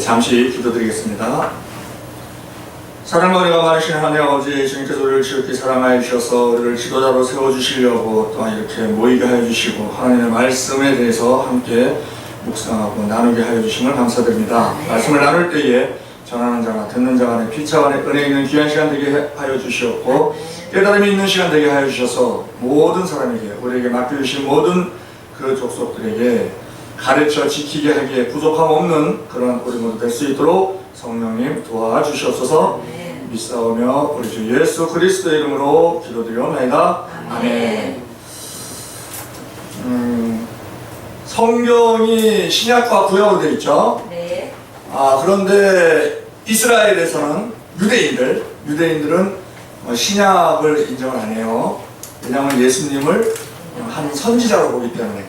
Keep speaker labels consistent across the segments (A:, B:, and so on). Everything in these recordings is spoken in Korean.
A: 잠시 기도드리겠습니다. 사랑과 은혜가 많으신 하나님 아버지, 주님께서 우리를 지극히 사랑하여 주셔서 우리를 지도자로 세워주시려고 또한 이렇게 모이게 하여 주시고 하나님의 말씀에 대해서 함께 묵상하고 나누게 하여 주심을 감사드립니다. 말씀을 나눌 때에 전하는 자나 듣는 자 간에 피차 간에 은혜 있는 귀한 시간 되게 하여 주시었고 깨달음이 있는 시간 되게 하여 주셔서 모든 사람에게 우리에게 맡겨주신 모든 그 족속들에게 가르쳐 지키게 하기에 부족함 없는 그런 우리 모두 될 수 있도록 성령님 도와주시옵소서. 믿사오며 우리 주 예수 그리스도의 이름으로 기도드리옵나이다. 아멘. 성경이 신약과 구약으로 되어 있죠.
B: 네.
A: 그런데 이스라엘에서는 유대인들은 신약을 인정을 안 해요. 왜냐하면 예수님을 한 선지자로 보기 때문에,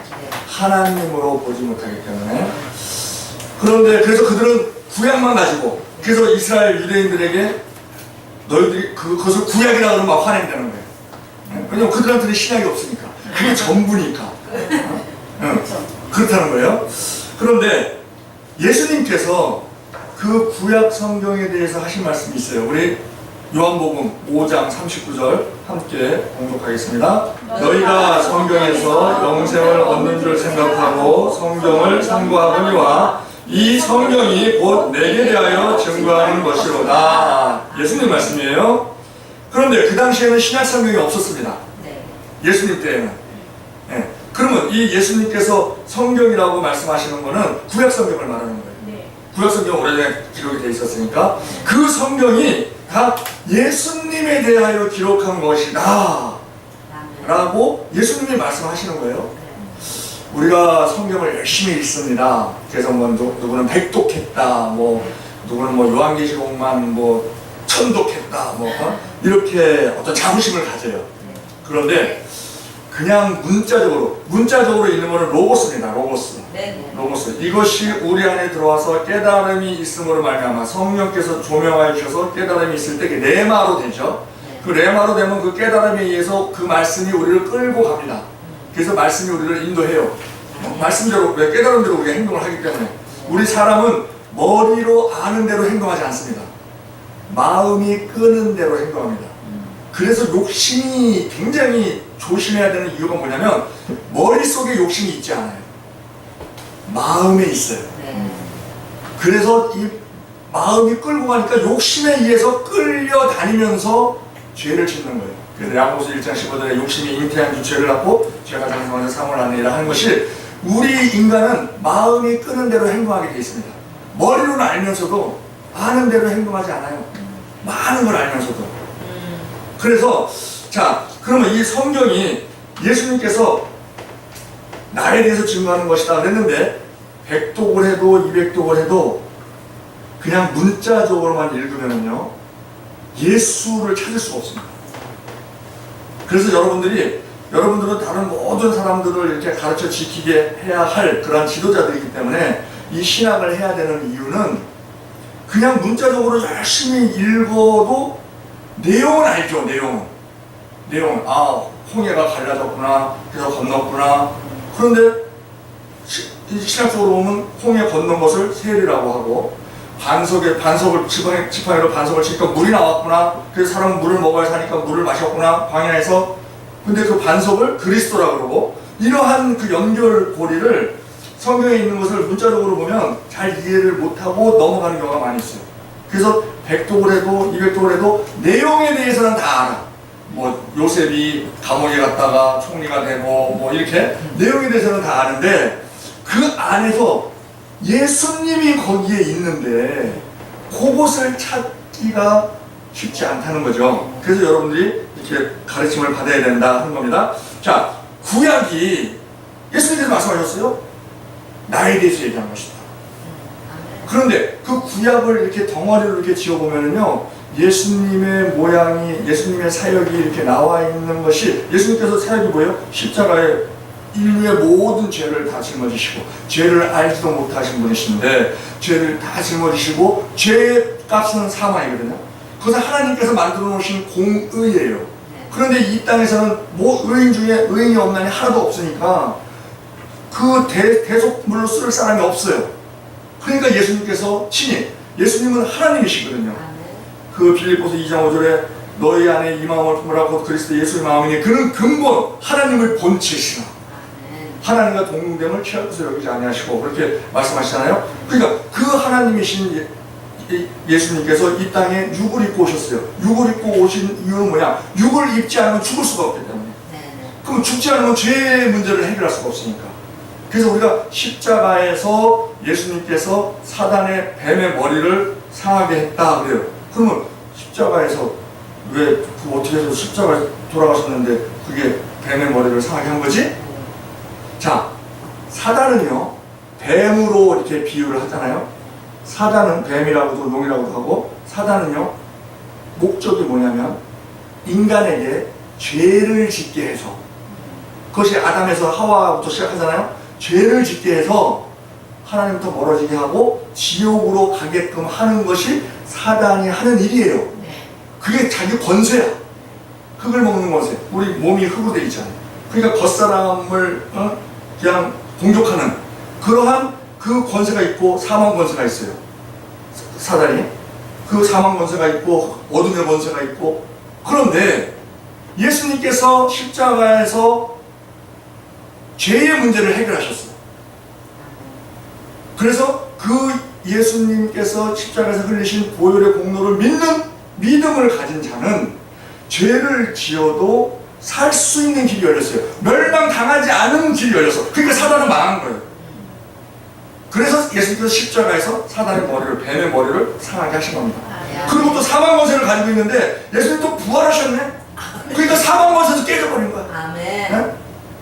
A: 하나님으로 보지 못하기 때문에. 그런데 그래서 그들은 구약만 가지고, 그래서 이스라엘 유대인들에게 너희들이 그것을 구약이라고 그러면 막 화낸다는 거예요. 왜냐면 그들한테는 신약이 없으니까. 그게 전부니까. 그렇다는 거예요. 그런데 예수님께서 그 구약 성경에 대해서 하신 말씀이 있어요. 우리 요한복음 5장 39절 함께 공독하겠습니다. 너희가 성경에서 영생을 얻는 줄 생각하고 성경을 참고하거니와 이 성경이 곧 내게 대하여 증거하는 것이로다. 예수님 말씀이에요. 그런데 그 당시에는 신약 성경이 없었습니다. 예수님 때에는. 그러면 이 예수님께서 성경이라고 말씀하시는 것은 구약 성경을 말하는 거예요. 구약 성경 오래전에 기록이 되어 있었으니까 그 성경이 다 예수님에 대하여 기록한 것이다 라고 예수님이 말씀하시는 거예요. 우리가 성경을 열심히 읽습니다. 그래서 뭐 누구는 백독했다, 누구는 요한계시록만 천독했다, 이렇게 어떤 자부심을 가져요. 그런데 그냥 문자적으로 있는 것은 로고스입니다. 로고스. 이것이 우리 안에 들어와서 깨달음이 있음으로 말미암아 성령께서 조명하여 주셔서 깨달음이 있을 때 그게 레마로 되죠. 그 레마로 되면 그 깨달음에 의해서 그 말씀이 우리를 끌고 갑니다. 그래서 말씀이 우리를 인도해요. 말씀대로, 깨달음대로 우리가 행동을 하기 때문에. 우리 사람은 머리로 아는 대로 행동하지 않습니다. 마음이 끄는 대로 행동합니다. 그래서 욕심이 굉장히 조심해야 되는 이유가 뭐냐면 머릿속에 욕심이 있지 않아요. 마음에 있어요. 그래서 이 마음이 끌고 가니까 욕심에 의해서 끌려다니면서 죄를 짓는 거예요. 그래서 야고보서 1장 15절에 욕심이 잉태한 주 죄를 낳고 죄가 장성하는 사람을 낳느니라 하는 것이, 우리 인간은 마음이 끄는 대로 행동하게 되어 있습니다. 머리로는 알면서도 아는 대로 행동하지 않아요. 많은 걸 알면서도. 그래서 그러면 이 성경이 예수님께서 나에 대해서 증거하는 것이다 그랬는데 100독을 해도 200독을 해도 그냥 문자적으로만 읽으면요 예수를 찾을 수가 없습니다. 그래서 여러분들은 다른 모든 사람들을 이렇게 가르쳐 지키게 해야 할 그런 지도자들이기 때문에 이 신학을 해야 되는 이유는 그냥 문자적으로 열심히 읽어도 내용은 알죠. 내용은 홍해가 갈라졌구나, 그래서 건넜구나. 그런데 신학적으로 보면 홍해 건넌 것을 세리라고 하고, 반석을 지팡이로 반석을 치니까 물이 나왔구나. 그래서 사람은 물을 먹어야 사니까 물을 마셨구나, 광야에서. 근데 그 반석을 그리스도라고 그러고, 이러한 그 연결고리를 성경에 있는 것을 문자적으로 보면 잘 이해를 못하고 넘어가는 경우가 많이 있어요. 그래서 100독을 해도 200독을 해도 내용에 대해서는 다 알아. 요셉이 감옥에 갔다가 총리가 되고 이렇게 내용에 대해서는 다 아는데 그 안에서 예수님이 거기에 있는데 그곳을 찾기가 쉽지 않다는 거죠. 그래서 여러분들이 이렇게 가르침을 받아야 된다 하는 겁니다. 구약이 예수님께서 말씀하셨어요. 나에 대해서 얘기한 것이다. 그런데 그 구약을 이렇게 덩어리로 이렇게 지어보면요 예수님의 모양이, 예수님의 사역이 이렇게 나와 있는 것이, 예수님께서 사역이 뭐예요? 십자가에 인류의 모든 죄를 다 짊어지시고, 죄를 알지도 못하신 분이신데 죄를 다 짊어지시고 죄의 값은 사망이거든요. 그것은 하나님께서 만들어 놓으신 공의예요. 그런데 이 땅에서는 의인 중에 의인이 없나니 하나도 없으니까 그 대속물로 쓸 사람이 없어요. 그러니까 그러니까 예수님께서 친히, 예수님은 하나님이시거든요.
B: 아멘.
A: 그 빌립보서 2장 5절에 너희 안에 이 마음을 품으라고 그리스도 예수의 마음이니 그는 근본 하나님을 본체시나
B: 아멘.
A: 하나님과 동등됨을 취할 것을 여기지 아니하시고 그렇게 말씀하시잖아요. 그러니까 그 하나님이신 예수님께서 이 땅에 육을 입고 오셨어요. 육을 입고 오신 이유는 뭐냐? 육을 입지 않으면 죽을 수가 없기 때문에.
B: 네네.
A: 그럼 죽지 않으면 죄의 문제를 해결할 수가 없으니까. 그래서 우리가 십자가에서 예수님께서 사단의 뱀의 머리를 상하게 했다 그래요. 그러면 십자가에서 왜 어떻게 해서 십자가에 돌아가셨는데 그게 뱀의 머리를 상하게 한 거지? 자, 사단은요 뱀으로 이렇게 비유를 하잖아요. 사단은 뱀이라고도 용이라고도 하고, 사단은요 목적이 뭐냐면 인간에게 죄를 짓게 해서, 그것이 아담에서 하와부터 시작하잖아요. 죄를 짓게 해서 하나님부터 멀어지게 하고 지옥으로 가게끔 하는 것이 사단이 하는 일이에요.
B: 네.
A: 그게 자기 권세야. 흙을 먹는 권세. 우리 몸이 흙으로 되어 있잖아요. 그러니까 겉사람을 그냥 공격하는 그러한 그 권세가 있고 사망 권세가 있어요. 사단이 그 사망 권세가 있고 어둠의 권세가 있고. 그런데 예수님께서 십자가에서 죄의 문제를 해결하셨어요. 그래서 그 예수님께서 십자가에서 흘리신 보혈의 공로를 믿는 믿음을 가진 자는 죄를 지어도 살 수 있는 길이 열렸어요. 멸망당하지 않은 길이 열렸어. 그러니까 사단은 망한 거예요. 그래서 예수님께서 십자가에서 사단의 머리를, 뱀의 머리를 상하게 하신 겁니다. 그리고 또 사망 권세를 가지고 있는데 예수님 또 부활하셨네. 그러니까 사망 권세도 깨져버린 거야.
B: 아멘.
A: 네?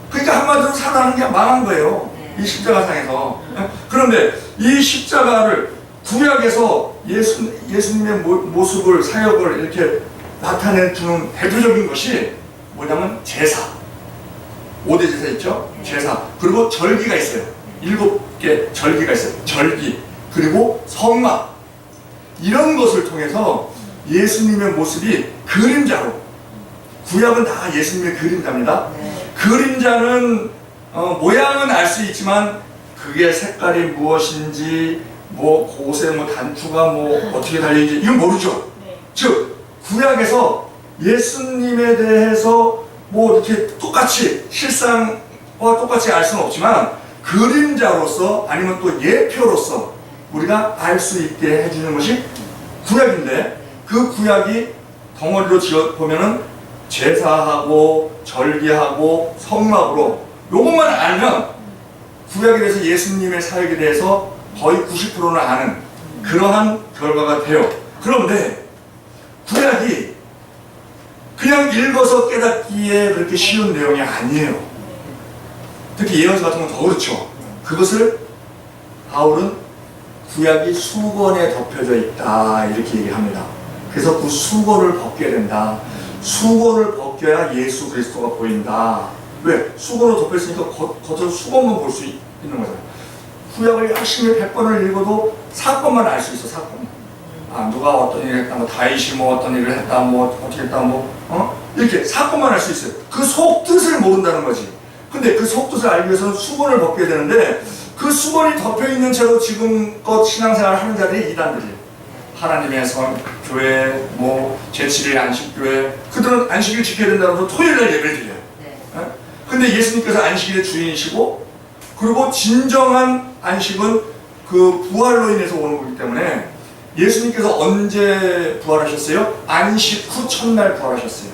A: 그러니까 한마디로 사단은 그냥 망한 거예요.
B: 네.
A: 이 십자가상에서. 네? 그런데 이 십자가를 구약에서 예수님의 모습을, 사역을 이렇게 나타내주는 대표적인 것이 뭐냐면 제사. 5대 제사 있죠? 제사. 그리고 절기가 있어요. 7개 절기가 있어요. 절기. 그리고 성막. 이런 것을 통해서 예수님의 모습이 그림자로, 구약은 다 예수님의 그림자입니다.
B: 네.
A: 그림자는 모양은 알 수 있지만 그게 색깔이 무엇인지, 뭐 곳에 뭐 단추가 뭐 어떻게 달려있는지 이건 모르죠.
B: 네.
A: 즉 구약에서 예수님에 대해서 뭐 이렇게 똑같이 실상과 똑같이 알 수는 없지만 그림자로서 아니면 또 예표로서 우리가 알 수 있게 해주는 것이 구약인데, 그 구약이 덩어리로 지어 보면은 제사하고 절기하고 성막으로 요것만 알면 구약에 대해서 예수님의 사역에 대해서 거의 90%는 아는 그러한 결과가 돼요. 그런데 구약이 그냥 읽어서 깨닫기에 그렇게 쉬운 내용이 아니에요. 특히 예언서 같은 건 더 그렇죠. 그것을 바울은 구약이 수건에 덮여져 있다 이렇게 얘기합니다. 그래서 그 수건을 벗겨야 된다. 수건을 벗겨야 예수 그리스도가 보인다. 왜? 수건으로 덮여있으니까 겉으로 수건만 볼 수 있는 거잖아요. 구약을 열심히 100번을 읽어도 사건만 알 수 있어. 사건만. 아, 누가 어떤 일을 했다, 뭐 다윗이 뭐 어떤 일을 했다, 뭐 어떻게 했다, 뭐 이렇게 사건만 알 수 있어요. 그 속뜻을 모른다는 거지. 근데 그 속뜻을 알기 위해서는 수건을 벗겨야 되는데, 그 수건이 덮여있는 채로 지금껏 신앙생활을 하는 자들이 이단들이에요. 하나님의 성, 교회, 뭐 제7일 안식교회, 그들은 안식일 지켜야 된다고 해서 토요일날 예배를 드려요.
B: 네.
A: 근데 예수님께서 안식일의 주인이시고, 그리고 진정한 안식은 그 부활로 인해서 오는 거기 때문에, 예수님께서 언제 부활하셨어요? 안식 후 첫날 부활하셨어요.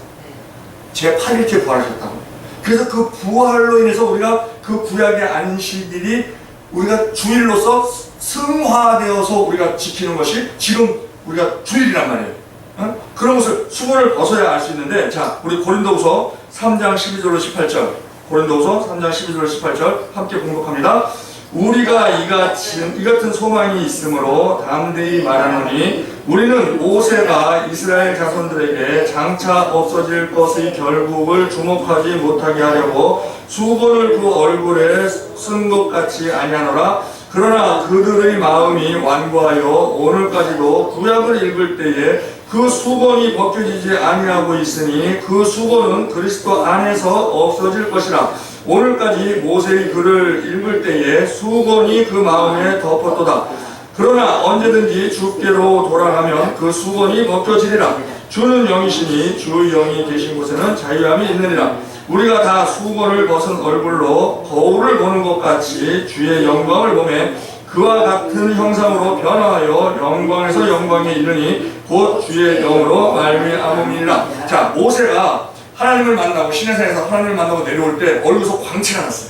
A: 제8일째 부활하셨다고. 그래서 그 부활로 인해서 우리가 그 구약의 안식일이 우리가 주일로서 승화되어서 우리가 지키는 것이 지금 우리가 주일이란 말이에요. 그런 것을 수건을 벗어야 알 수 있는데, 자, 우리 고린도후서 3장 12절로 18절, 고린도후서 3장 12절로 18절 함께 공독합니다. 우리가 이 같은 소망이 있으므로 담대히 말하노니, 우리는 모세가 이스라엘 자손들에게 장차 없어질 것의 결국을 주목하지 못하게 하려고 수건을 그 얼굴에 쓴 것 같이 아니하노라. 그러나 그들의 마음이 완고하여 오늘까지도 구약을 읽을 때에 그 수건이 벗겨지지 아니하고 있으니 그 수건은 그리스도 안에서 없어질 것이라. 오늘까지 모세의 글을 읽을 때에 수건이 그 마음에 덮었도다. 그러나 언제든지 주께로 돌아가면 그 수건이 벗겨지리라. 주는 영이시니 주 영이 계신 곳에는 자유함이 있느니라. 우리가 다 수건을 벗은 얼굴로 거울을 보는 것 같이 주의 영광을 보매 그와 같은 형상으로 변화하여 영광에서 영광에 이르니 곧 주의 영으로 말미암음이니라. 자, 모세가 하나님을 만나고 시내산에서 하나님을 만나고 내려올 때 얼굴에서 광채가 났어요.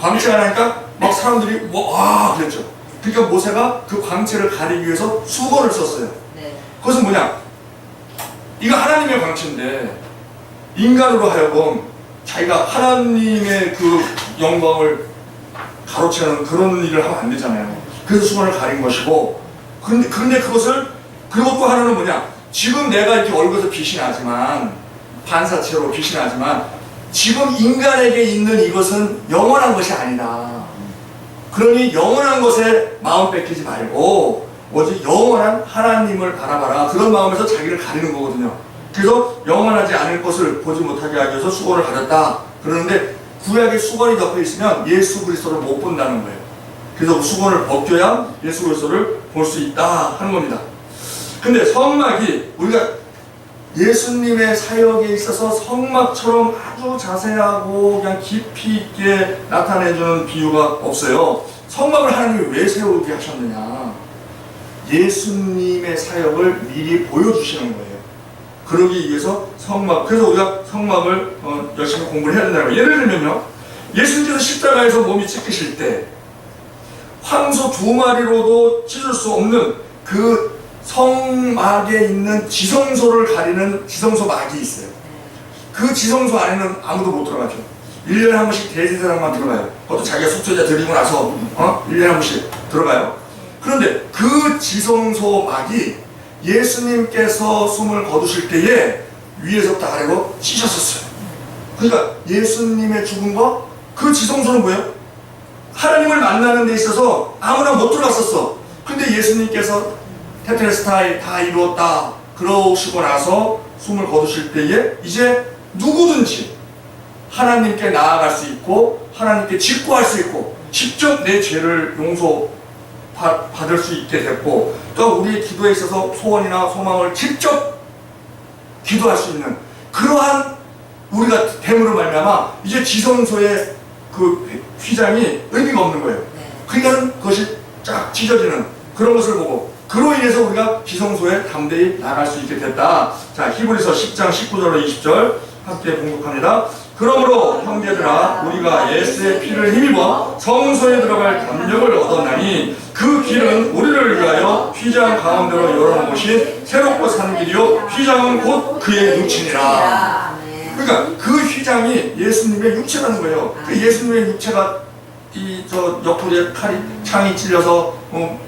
A: 광채가 나니까 막 사람들이 와 그랬죠. 그러니까 모세가 그 광채를 가리기 위해서 수건을 썼어요. 그것은 뭐냐? 이거 하나님의 광채인데 인간으로 하여금 자기가 하나님의 그 영광을 가로채는 그런 일을 하면 안 되잖아요. 그래서 수건을 가린 것이고, 근데 그것을, 그리고 또 하나는 뭐냐? 지금 내가 이렇게 얼굴에서 빛이 나지만, 반사체로 빛이 나지만, 지금 인간에게 있는 이것은 영원한 것이 아니다. 그러니 영원한 것에 마음 뺏기지 말고, 뭐지? 영원한 하나님을 바라봐라. 그런 마음에서 자기를 가리는 거거든요. 그래서 영원하지 않을 것을 보지 못하게 하기 위해서 수건을 가렸다. 그러는데 구약에 수건이 덮여 있으면 예수 그리스도를 못 본다는 거예요. 그래서 수건을 벗겨야 예수 그리스도를 볼 수 있다 하는 겁니다. 근데 성막이 우리가 예수님의 사역에 있어서 성막처럼 아주 자세하고 그냥 깊이 있게 나타내주는 비유가 없어요. 성막을 하나님이 왜 세우게 하셨느냐? 예수님의 사역을 미리 보여주시는 거예요. 그러기 위해서 성막, 그래서 우리가 성막을 열심히 공부를 해야 된다는 거예요. 예를 들면요, 예수님께서 십자가에서 몸이 찢기실 때 황소 2마리로도 찢을 수 없는 그 성막에 있는 지성소를 가리는 지성소 막이 있어요. 그 지성소 안에는 아무도 못 들어가죠. 1년에 한 번씩 대제사장만 들어가요. 그것도 자기가 속죄자 드리고 나서 1년에 한 번씩 들어가요. 그런데 그 지성소 막이 예수님께서 숨을 거두실 때에 위에서부터 아래로 찢어졌어요. 그러니까 예수님의 죽음과 그 지성소는 뭐예요? 하나님을 만나는 데 있어서 아무나 못 들어갔었어. 근데 예수님께서 테텔레스타이 다 이루었다 그러시고 나서 숨을 거두실 때에 이제 누구든지 하나님께 나아갈 수 있고 하나님께 직구할 수 있고 직접 내 죄를 받을 수 있게 됐고, 또 우리의 기도에 있어서 소원이나 소망을 직접 기도할 수 있는 그러한 우리가 됨으로 말미암아 이제 지성소의 그 휘장이 의미가 없는 거예요. 그러니까 그것이 쫙 찢어지는 그런 것을 보고, 그로 인해서 우리가 지성소에 담대히 나갈 수 있게 됐다. 자, 히브리서 10장 19절로 20절 함께 봉독합니다. 그러므로 형제들아, 우리가 예수의 피를 힘입어 성소에 들어갈 담력을 얻었나니 그 길은 우리를 위하여 휘장 가운데로 열어놓으신 새롭고 산 길이요 휘장은 곧 그의 육체니라. 그러니까 그 휘장이 예수님의 육체라는 거예요. 그 예수님의 육체가 옆구리에 창이 찔려서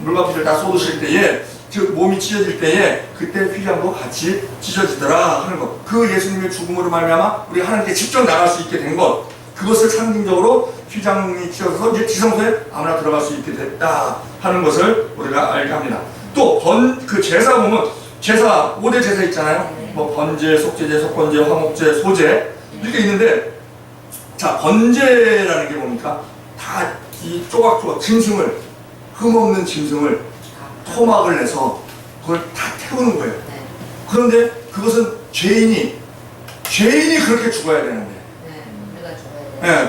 A: 물과피를 다 쏟으실 때에, 즉 몸이 찢어질 때에 그때 휘장도 같이 찢어지더라 하는 것. 그 예수님의 죽음으로 말미암아 우리가 하나님께 직접 나갈 수 있게 된 것, 그것을 상징적으로 휘장이 찢어져서 이제 지성소에 아무나 들어갈 수 있게 됐다 하는 것을 우리가 알게 합니다. 또 그 제사 보면 제사 5대 제사 있잖아요. 뭐 번제, 속죄제, 속건제, 화목제, 소제 이렇게 있는데, 자, 번제라는 게 뭡니까? 다 이 조각조각 짐승을, 흠없는 짐승을 토막을 내서 그걸 다 태우는 거예요. 그런데 그것은 죄인이 그렇게 죽어야 되는데,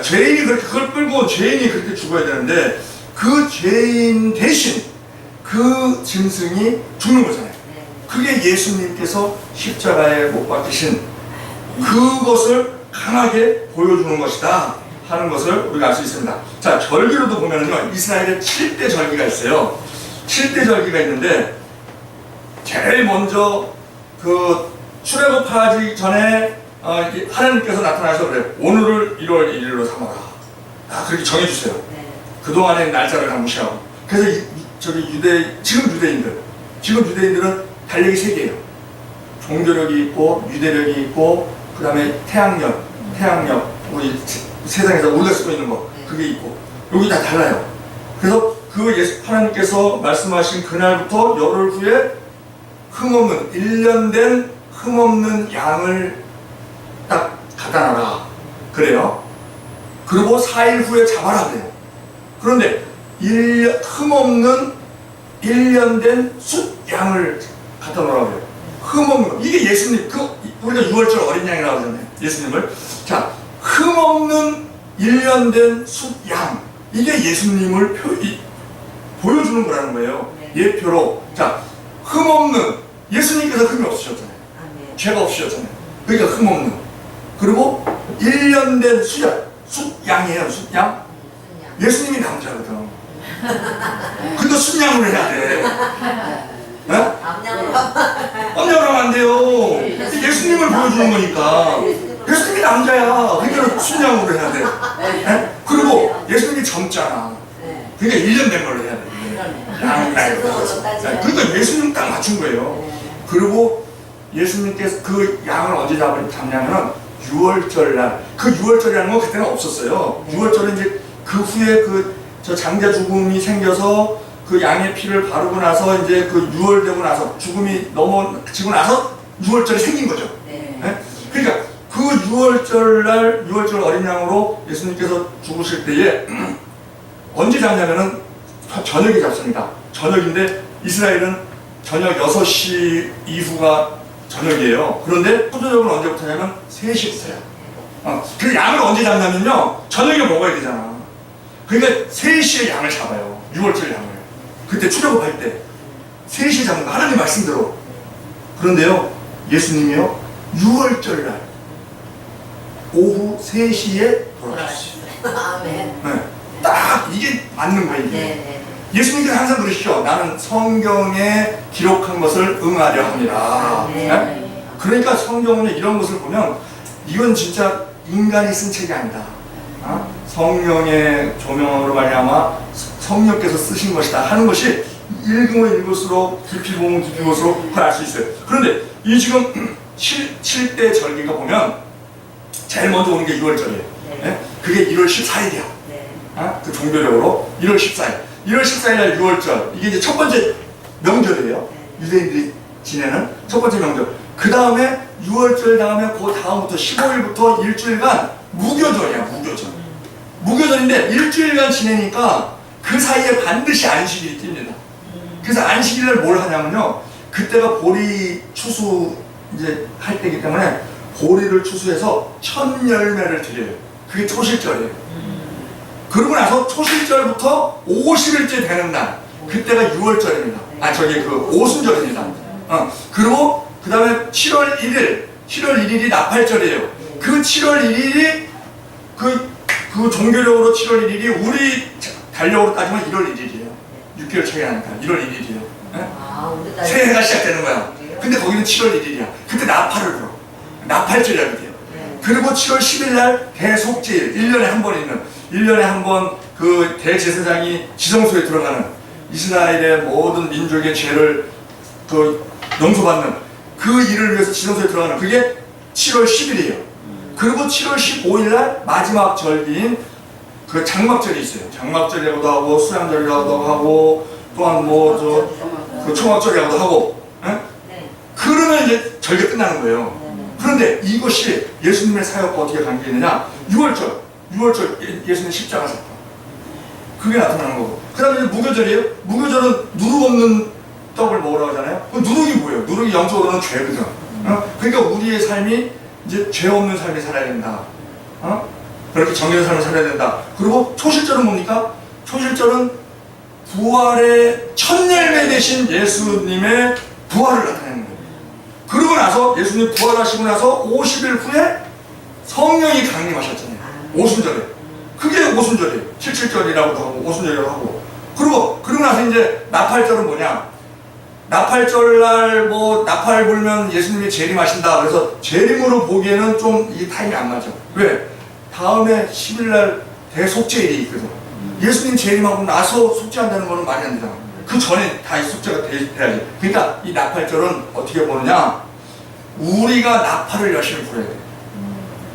A: 죄인이 그렇게 그걸 끌고 죄인이 그렇게 죽어야 되는데 그 죄인 대신 그 짐승이 죽는 거잖아요. 그게 예수님께서 십자가에 못 박히신 그것을 강하게 보여주는 것이다 하는 것을 우리가 알 수 있습니다. 자, 절기로도 보면은요, 이스라엘에 7대 절기가 있어요. 7대 절기가 있는데, 제일 먼저 그 출애굽하기 전에 하나님께서 나타나서 그래요. 오늘을 1월 1일로 삼아라. 그렇게 정해주세요. 그동안의 날짜를 다 무시하고. 그래서 지금 유대인들은 달력이 3개예요. 종교력이 있고 유대력이 있고 그 다음에 태양력 우리 세상에서 우리가 쓰고 있는 거 그게 있고, 여기 다 달라요. 그래서 하나님께서 말씀하신 그날부터 열흘 후에 흠없는 1년 된 흠없는 양을 딱 갖다 놔라 그래요. 그리고 4일 후에 잡아라 그래요. 그런데 흠없는 1년 된 숫양을 갖다 놓으라고 해요. 흠없는 거. 이게 예수님, 우리가 6월절 어린 양이라고 하잖아요. 예수님을. 자, 흠없는 1년 된 숫양. 이게 예수님을 보여주는 거라는 거예요. 예표로. 자, 흠없는. 예수님께서 흠이 없으셨잖아요. 죄가 없으셨잖아요. 그러니까 흠없는. 그리고 1년 된 숫양이에요. 숫양. 예수님이 남자거든. 근데 숫양으로 해야 돼. 네? 암양으로 하면 안 돼요. 예수님을 보여주는 거니까. 예수님이 남자야. 그러니까 숫양으로 해야 돼. 네? 그리고 예수님이 젊잖아. 그러니까 1년 된 걸로 해야 돼. 그러니까 예수님 딱 맞춘 거예요. 그리고 예수님께서 그 양을 언제 잡냐면 6월절 날. 그 6월절이라는 건 그때는 없었어요. 6월절은 이제 그 후에 저 장자 죽음이 생겨서 그 양의 피를 바르고 나서 이제 그 6월 되고 나서 죽음이 넘어지고 나서 6월절이 생긴 거죠. 네? 그러니까 그 6월절 날 6월절 어린 양으로 예수님께서 죽으실 때에 언제 잡냐면은 저녁에 잡습니다. 저녁인데 이스라엘은 저녁 6시 이후가 저녁이에요. 그런데 포도적은 언제부터냐면 3시부터야. 그 양을 언제 잡냐면요, 저녁에 먹어야 되잖아. 그러니까 3시에 양을 잡아요. 6월절 양을. 그때 출애굽할 때 3시에 잡는 거, 하나님 말씀대로. 그런데요, 예수님이요 6월절 날 오후 3시에 돌아가셨어요. 네. 딱 이게 맞는 거예요. 이게. 예수님께서 항상 그러시죠. 나는 성경에 기록한 것을 응하려 합니다. 네? 그러니까 성경에 이런 것을 보면 이건 진짜 인간이 쓴 책이 아니다. 성령의 조명으로 말미암아 성령께서 쓰신 것이다 하는 것이 읽으면 읽을수록 깊이 보면 깊이 볼수록 그걸 알 수 있어요. 그런데 이 지금 7대 절기가 보면 제일 먼저 오는 게 6월절이에요. 네? 그게 1월 14일이야. 그 종교적으로 1월 14일. 1월 14일 날 6월절. 이게 이제 첫 번째 명절이에요. 유대인들이 지내는 첫 번째 명절. 그 다음에 6월절 다음에 그 다음부터 15일부터 일주일간 무교절이야. 무교절인데 일주일간 지내니까 그 사이에 반드시 안식일이 찝니다. 그래서 안식일날 뭘 하냐면요, 그때가 보리 추수 이제 할 때이기 때문에 보리를 추수해서 첫 열매를 드려요. 그게 초실절이에요. 그러고 나서 초실절부터 50일째 되는 날, 그때가 6월절입니다. 오순절입니다. 그리고 그 다음에 7월 1일이 나팔절이에요. 그 7월 1일이 그 종교적으로 7월 1일이 우리 달력으로 따지면 1월 1일이에요. 6개월 차이 나니까 1월 1일이에요. 새해가 시작되는 거야. 근데 거기는 7월 1일이야. 그때 나팔을 불어. 나팔절이라고 돼요. 그리고 7월 10일 날 대속죄일, 1년에 한 번 있는, 1년에 한 번 그 대제사장이 지성소에 들어가는, 이스라엘의 모든 민족의 죄를 용서받는 그 일을 위해서 지성소에 들어가는, 그게 7월 10일이에요. 그리고 7월 15일 날 마지막 절기인 그 장막절이 있어요. 장막절이라고도 하고 수양절이라고도 하고 또한 그 초막절이라고도 하고. 그러면 이제 절기가 끝나는 거예요. 그런데 이것이 예수님의 사역과 어떻게 관계 있느냐? 6월절 예수님 십자가 사건, 그게 나타나는 거고. 그 다음에 이제 무교절이에요. 무교절은 누룩 없는 떡을 먹으라고 하잖아요. 그 누룩이 뭐예요? 누룩이 영적으로는 죄거든. 그러니까 우리의 삶이 이제 죄 없는 삶을 살아야 된다. 그렇게 정의의 삶을 살아야 된다. 그리고 초실절은 뭡니까? 초실절은 부활의 첫 열매 되신 예수님의 부활을 나타내는 거예요. 그러고 나서 예수님 부활하시고 나서 50일 후에 성령이 강림하셨잖아요. 오순절에. 그게 오순절이에요. 77절이라고도 하고 오순절이라고 하고. 그러고 나서 이제 나팔절은 뭐냐? 나팔절 날 나팔 불면 예수님이 재림하신다. 그래서 재림으로 보기에는 좀 이 타임이 안 맞아. 왜? 다음에 10일 날 대속죄일이 있거든. 예수님 재림하고 나서 속죄한다는 거는 말이 안 되잖아. 그 전에 다 속죄가 돼야지. 그러니까 이 나팔절은 어떻게 보느냐? 우리가 나팔을 열심히 불어야 돼.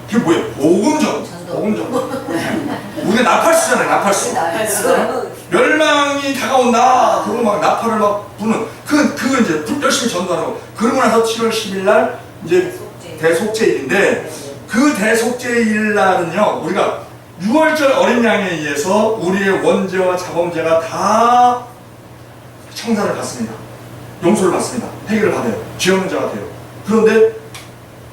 A: 그게 뭐예요? 복음전. 우리가 나팔수잖아요. 나팔수. 멸망이 다가온다. 그러고 막 나팔을 막 부는. 그거 이제 열심히 전도하는 거. 그러고 나서 7월 10일 날 이제 대속죄일인데, 그 대속죄일 날은요, 우리가 6월절 어린 양에 의해서 우리의 원죄와 자범죄가 다 청산을 받습니다. 용서를 받습니다. 회개를 받아요. 죄 없는 자가 돼요. 그런데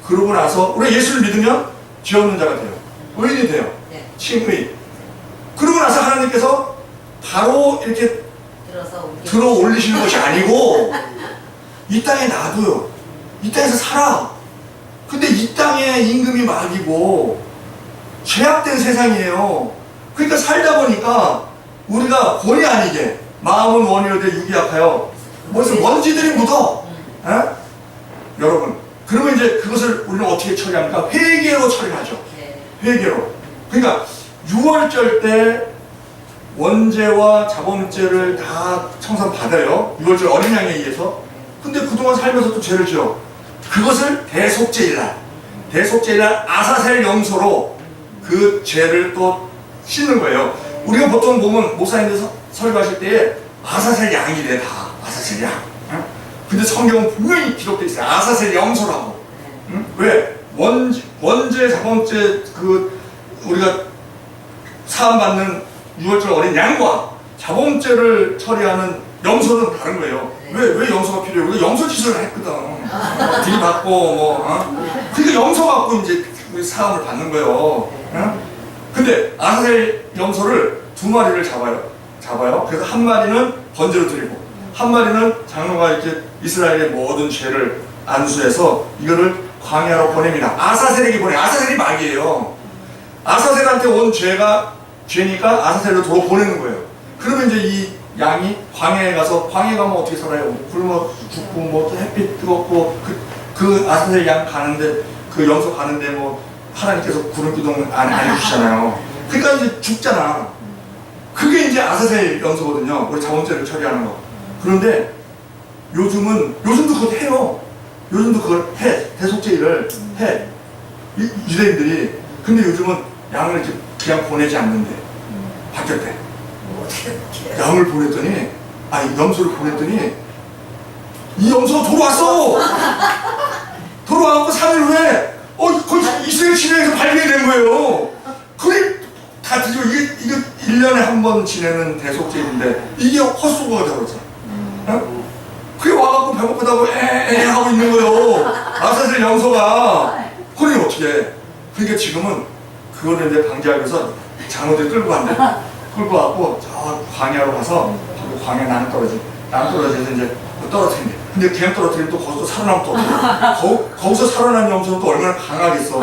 A: 그러고 나서 우리가 예수를 믿으면 죄 없는 자가 돼요. 의인이 돼요. 칭의. 그러고 나서 하나님께서 바로 이렇게 들어 올리시는 것이 아니고 이 땅에 놔둬요. 이 땅에서 살아. 근데 이 땅의 임금이 막이고 죄악된 세상이에요. 그러니까 살다 보니까 우리가 본의 아니게 마음은 원이로되 육이 약하여 무슨 먼지들이 묻어. 여러분, 그러면 이제 그것을 우리는 어떻게 처리합니까? 회개로 처리하죠. 회개로. 그러니까 6월절 때 원죄와 자범죄를 다 청산받아요. 6월절 어린 양에 의해서. 근데 그동안 살면서 또 죄를 지어. 그것을 대속죄일날 아사셀 염소로 그 죄를 또 씻는 거예요. 우리가 보통 보면 목사님들 설교하실 때에 아사셀 양이래. 다 아사셀 양. 근데 성경은 분명히 기록되어 있어요. 아사셀 염소라고. 왜? 원죄 자범죄 우리가 사함받는 6월절 어린 양과 자범죄를 처리하는 염소는 다른 거예요. 왜 염소가 필요해요? 우리가 염소 짓을 했거든. 들이받고 그러니까 염소 갖고 이제 우리 사함을 받는 거예요. 근데 아사셀 염소를 2마리를 잡아요. 그래서 한 마리는 번제로 드리고 한 마리는 장로가 이렇게 이스라엘의 모든 죄를 안수해서 이거를 광야로 보냅니다. 아사셀에게 보내. 아사셀이 막이에요. 아사셀한테 온 죄니까 아사셀로 보내는 거예요. 그러면 이제 이 양이 광야에 가서, 광야에 가면 어떻게 살아요? 굶어 죽고 뭐 햇빛 뜨겁고 그 아사셀 양 가는데, 그 염소 가는데 뭐 하나님께서 구름 기둥 안 해주시잖아요. 그러니까 이제 죽잖아. 그게 이제 아사셀 염소거든요. 우리 자범죄를 처리하는 거. 그런데 요즘도 그걸 해요. 요즘도 그걸 해. 대속죄를 해. 유대인들이. 근데 요즘은 양을 이렇게 그냥 보내지 않는데 바뀌었대. 양을 보냈더니, 염소를 보냈더니 이 염소가 돌아왔어. 돌아와서 3일 후에 거기 이스라엘 시내에서 발견이 된 거예요. 그래 다 뒤집어. 이게 1년에 한 번 지내는 대속죄인데 이게 헛수고가 되었잖아. 그게 와갖고 배고프다고 에에 하고 있는 거예요. 아사셀 염소가. 그러니 어떻게 해? 그러니까 지금은 그거를 이제 방지하기 위해서 장로들이 끌고 간대. 끌고 와갖고 저 광야로 가서 광야 나는 떨어져서 이제 떨어뜨린대. 근데 그냥 떨어뜨리면 또 거기서 살아나면 또 어떡해. 거기서 살아난 염소는 또 얼마나 강하겠어.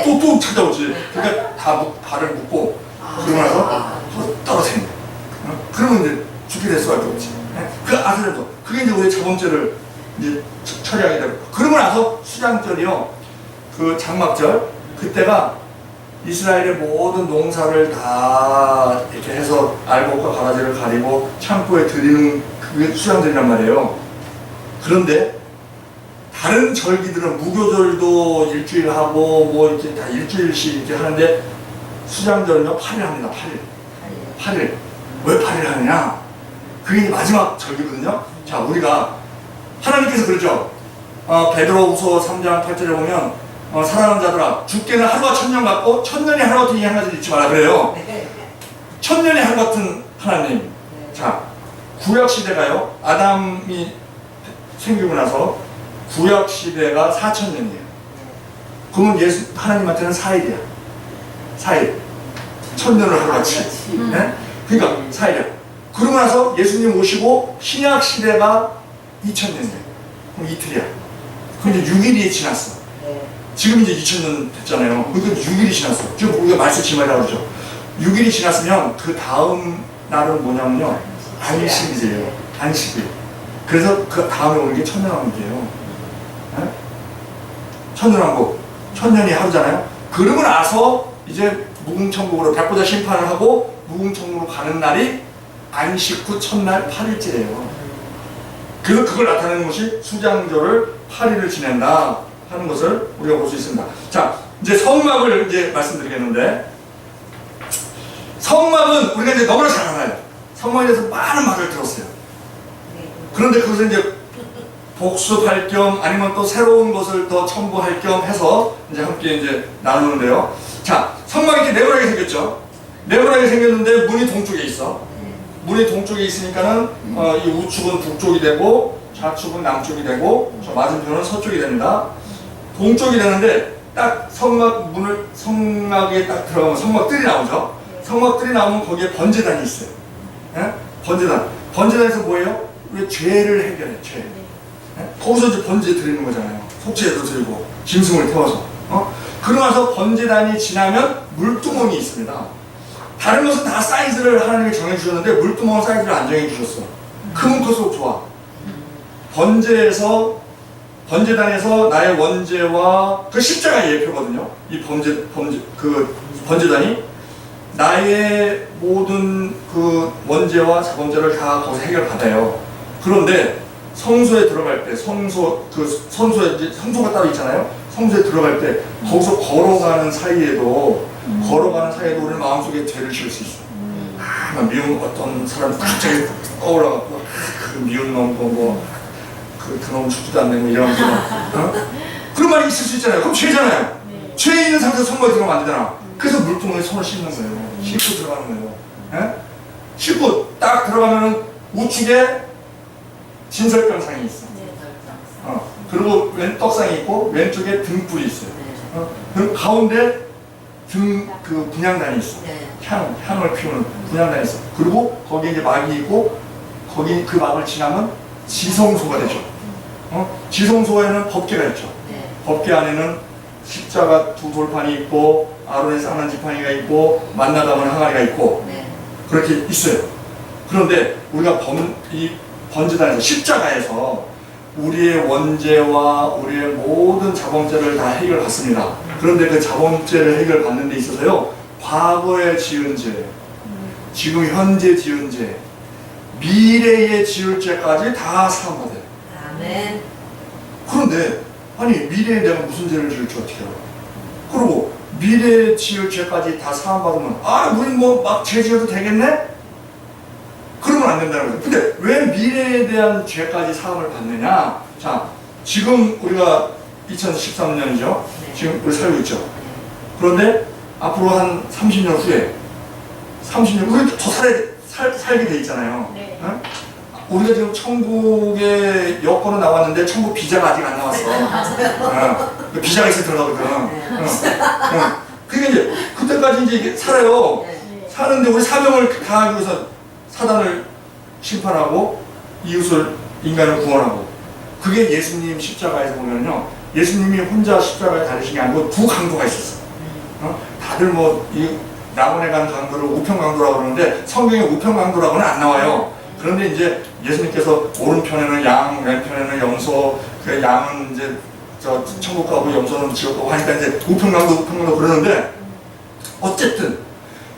A: 또 찾아오지. 그러니까 다 발을 묶고 그러고 나서 떨어뜨린대. 그러면 이제 죽게 될 수밖에 없지. 그 아들도 그게 이제 우리 자범죄를 이제 처리하게 되고. 그러고 나서 수장절이요, 그 장막절, 그때가 이스라엘의 모든 농사를 다 이렇게 해서 알곡과 가라지를 가리고 창고에 드리는 그게 수장절이란 말이에요. 그런데 다른 절기들은 무교절도 일주일 하고 뭐 이렇게 다 일주일씩 이렇게 하는데 수장절은요 8일 합니다. 8일. 왜 8일 하느냐? 그게 마지막 절기거든요. 자, 우리가 하나님께서 그러죠. 베드로후서 3장 8절에 보면 사랑하는 자들아, 죽게는 하루가 1000년 같고 1000년이 하루 같은 이 한 가지 잊지 마라 그래요. 1000년이 하루 같은 하나님. 자, 구약 시대가요, 아담이 생기고 나서 구약 시대가 4000년이에요. 그러면 하나님한테는 4일이야. 4일. 1000년을 하루같이. 네? 그러니까 4일이야. 그러고 나서 예수님 오시고 신약 시대가 2000년이에요. 그럼 이틀이야. 그럼 이제 6일이 지났어. 지금 이제 2000년 됐잖아요. 그러니까 6일이 지났어. 지금 우리가 말세 지말이라고 그러죠. 6일이 지났으면 그 다음 날은 뭐냐면요, 안식일이에요. 안식일. 그래서 그 다음에 오는 게 천년왕국이에요. 천년왕국. 천년이 하루잖아요. 그러고 나서 이제 무궁천국으로 백보자 심판을 하고 무궁천국으로 가는 날이 안식 후 첫날 8일째예요. 그래서 그걸 나타내는 것이 수장절을 8일을 지낸다 하는 것을 우리가 볼 수 있습니다. 자, 이제 성막을 이제 말씀드리겠는데, 성막은 우리가 이제 너무나 잘 알아요. 성막에 대해서 많은 말을 들었어요. 그런데 그것을 이제 복습할 겸 아니면 또 새로운 것을 더 첨부할 겸 해서 이제 함께 이제 나누는데요. 자, 성막이 이렇게 네모나게 생겼죠. 네모나게 생겼는데 문이 동쪽에 있어. 문이 동쪽에 있으니까는 이 우측은 북쪽이 되고 좌측은 남쪽이 되고 저 맞은편은 서쪽이 됩니다. 동쪽이 되는데 딱 성막에 딱 들어가면 성막들이 나오죠. 성막들이 나오면 거기에 번제단이 있어요. 예? 번제단에서 뭐예요? 우리 죄를 해결해, 죄. 예? 거기서 이제 번제 드리는 거잖아요. 속죄도 드리고 짐승을 태워서. 그러고 나서 번제단이 지나면 물두멍이 있습니다. 다른 것은 다 사이즈를 하나님이 정해주셨는데 물두멍은 사이즈를 안 정해주셨어. 크면 클수록 좋아. 번제단에서 나의 원죄와 그 십자가의 예표거든요. 이 번제단이 나의 모든 그 원죄와 자범죄를 다 거기서 해결받아요. 그런데 성소에 들어갈 때 성소가 따로 있잖아요. 성소에 들어갈 때 거기서 걸어가는 사이에도 우리 마음속에 죄를 지을 수 있어요. 미운 어떤 사람 갑자기 떠올라갖고 그 미운 놈 그놈 죽지도 않네 이런 그런 말이 있을 수 있잖아요. 그럼 죄잖아요.
B: 네.
A: 죄 있는 상태에서 성거에 들어가면 안 되잖아. 그래서 물통에 손을 씻는 거예요. 씻고 들어가는 거예요. 예? 씻고 딱 들어가면 우측에 진설병상이 있어. 그리고 떡상이 있고 왼쪽에 등불이 있어요. 그리고 가운데 그 분향단이 있어. 향을 피우는 분향단이 있어. 그리고 거기에 이제 막이 있고 거기 그 막을 지나면 지성소가 되죠. 지성소에는 법궤가 있죠. 법궤 안에는 십자가 두 돌판이 있고 아론의 쌍난 지팡이가 있고 만나 담은 항아리가 있고 그렇게 있어요. 그런데 우리가 이 번제단에서 십자가에서 우리의 원죄와 우리의 모든 자범죄를 다 해결받습니다. 그런데 그 자범죄를 해결받는 데 있어서요, 과거에 지은 죄, 지금 현재 지은 죄, 미래에 지을 죄까지 다 사함받아요.
B: 아멘.
A: 그런데 아니 미래에 내가 무슨 죄를 지을지 어떻게 알아? 그리고 미래에 지을 죄까지 다 사함받으면 우린 뭐 막 죄 지어도 되겠네? 그러면 안 된다는 거죠. 근데 왜 미래에 대한 죄까지 사함을 받느냐? 자, 지금 우리가 2013년이죠. 지금 우리 살고 있죠. 그런데 앞으로 한 30년 후에 30년 우리 더 살게 돼 있잖아요.
B: 네.
A: 응? 우리가 지금 천국의 여권은 나왔는데 천국 비자가 아직 안 나왔어. 비자가 있어 들어가거든. 그게 이제 그때까지 이제 살아요. 사는데 우리 사명을 다하기 위해서 사단을 심판하고 이웃을 인간을 구원하고, 그게 예수님 십자가에서 보면요, 예수님이 혼자 십자가에 달리신 게 아니고 두 강도가 있었어. 다들 뭐 이 낙원에 간 강도를 우평강도라고 그러는데 성경에 우평강도라고는 안 나와요. 그런데 이제 예수님께서 오른편에는 양, 왼편에는 염소, 그 양은 이제 저 천국 가고 염소는 지옥 가고 하니까 이제 우평강도 그러는데, 어쨌든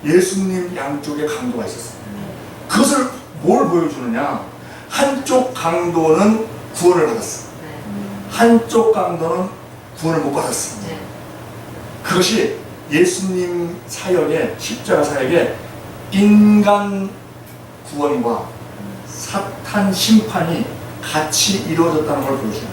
A: 예수님 양쪽에 강도가 있었어요. 그것을 뭘 보여주느냐? 한쪽 강도는 구원을 받았어. 한쪽 강도는 구원을 못 받았어. 그것이 예수님 사역의, 십자가 사역의 인간 구원과 사탄 심판이 같이 이루어졌다는 걸 보여줘요.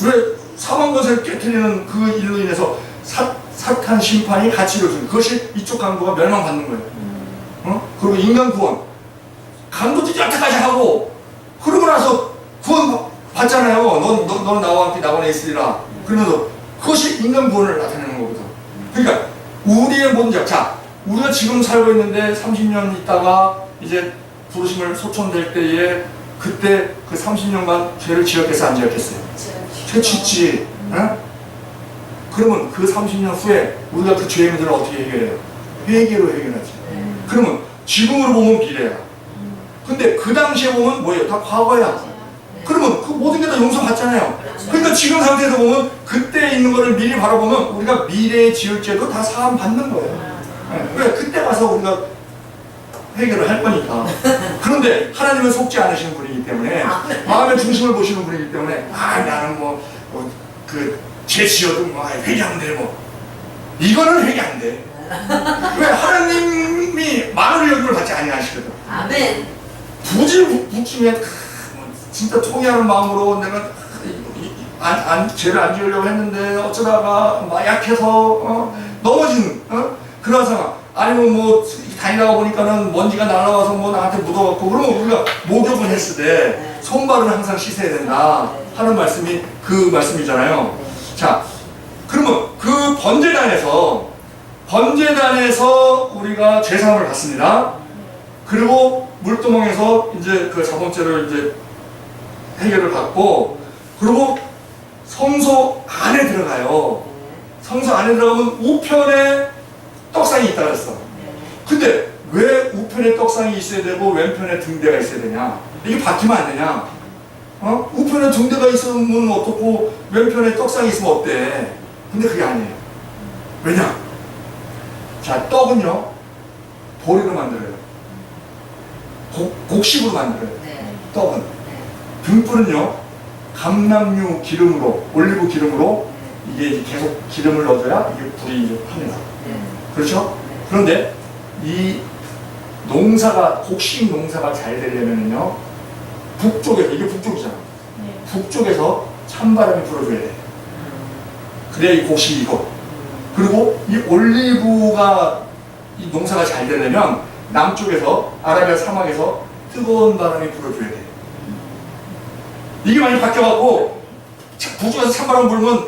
A: 왜 사망것을 깨뜨리는 그 일로 인해서 사탄 심판이 같이 이루어져요. 그것이 이쪽 강도가 멸망받는 거예요. 그리고 인간 구원, 강도들이 여태까지 하고 그러고 나서 구원 받잖아요. 너는 나와 함께 낙원에 있으리라. 그러면서 그것이 인간 구원을 나타내는 거거든. 그러니까 우리의 모든 죄, 자, 우리가 지금 살고 있는데 30년 있다가 이제 부르심을 소천될 때에 그때 그 30년간 죄를 지었겠어 안 지었겠어요? 죄 짓지. 그러면 그 30년 후에 우리가 그 죄의 문제를 어떻게 해결해요? 회개로 해결하지. 그러면 지금으로 보면 미래야. 근데 그 당시에 보면 뭐예요? 다 과거야. 그러면 그 모든 게 다 용서받잖아요. 그러니까 지금 상태에서 보면 그때 있는 거를 미리 바라보면 우리가 미래에 지을 죄도 다 사함 받는 거예요. 왜? 그때 가서 우리가 해결을 할 거니까. 그런데 하나님은 속지 않으시는 분이기 때문에, 마음의 중심을 보시는 분이기 때문에, 나는 죄 지어도 회개 안 돼, 이거는 회개 안 돼. 왜? 하나님이 만원의 여김을 받지 아니하시거든.
B: 아멘.
A: 부지북중에 진짜 통회하는 마음으로 내가 죄를 안 지으려고 했는데 어쩌다가 약해서 넘어진 그런 상황, 아니면 다니다가 보니까는 먼지가 날아와서 뭐 나한테 묻어갖고 그러면 우리가 목욕을 했을 때 손발은 항상 씻어야 된다 하는 말씀이 그 말씀이잖아요. 자, 그러면 그 번제단에서 우리가 제사함을 받습니다. 그리고 물두멍에서 이제 그 자범죄를 이제 해결을 받고, 그리고 성소 안에 들어가요. 성소 안에 들어가면 우편에 떡상이 있다 그랬어. 근데 왜 우편에 떡상이 있어야 되고 왼편에 등대가 있어야 되냐? 이게 바뀌면 안 되냐? 우편에 등대가 있으면 어떻고 왼편에 떡상이 있으면 어때? 근데 그게 아니에요. 왜냐? 자, 떡은요 보리로 만들어요. 곡식으로 만들어요. 떡은. 등불은요 감람류 기름으로, 올리브 기름으로 이게 계속 기름을 넣어줘야 이게 불이 이제 팝니다. 그렇죠? 그런데 이 농사가, 곡식 농사가 잘 되려면요 북쪽에서, 이게 북쪽이잖아. 북쪽에서 찬바람이 불어줘야 돼. 그래야 이 곡식이 익어. 그리고 이 올리브가, 이 농사가 잘 되려면 남쪽에서, 아라비아 사막에서 뜨거운 바람이 불어줘야 돼. 이게 많이 바뀌어갖고 북쪽에서 찬바람 불면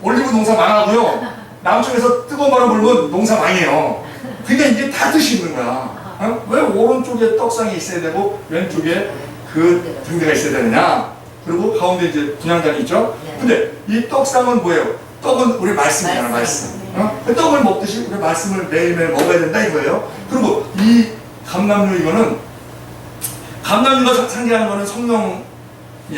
A: 올리브 농사 망하고요, 남쪽에서 뜨거운 바람 불면 농사 망해요. 그러니까 이게 다 뜻이 있는 거야. 왜 오른쪽에 떡상이 있어야 되고 왼쪽에 그 등대가 있어야 되느냐. 그리고 가운데 이제 분향단이 있죠. 근데 이 떡상은 뭐예요? 떡은 우리 말씀이잖아, 말씀. 그 떡을 먹듯이 우리 말씀을 매일매일 먹어야 된다 이거예요. 그리고 이 감람류, 이거는 감람류가 상징하는 거는 성령이에요,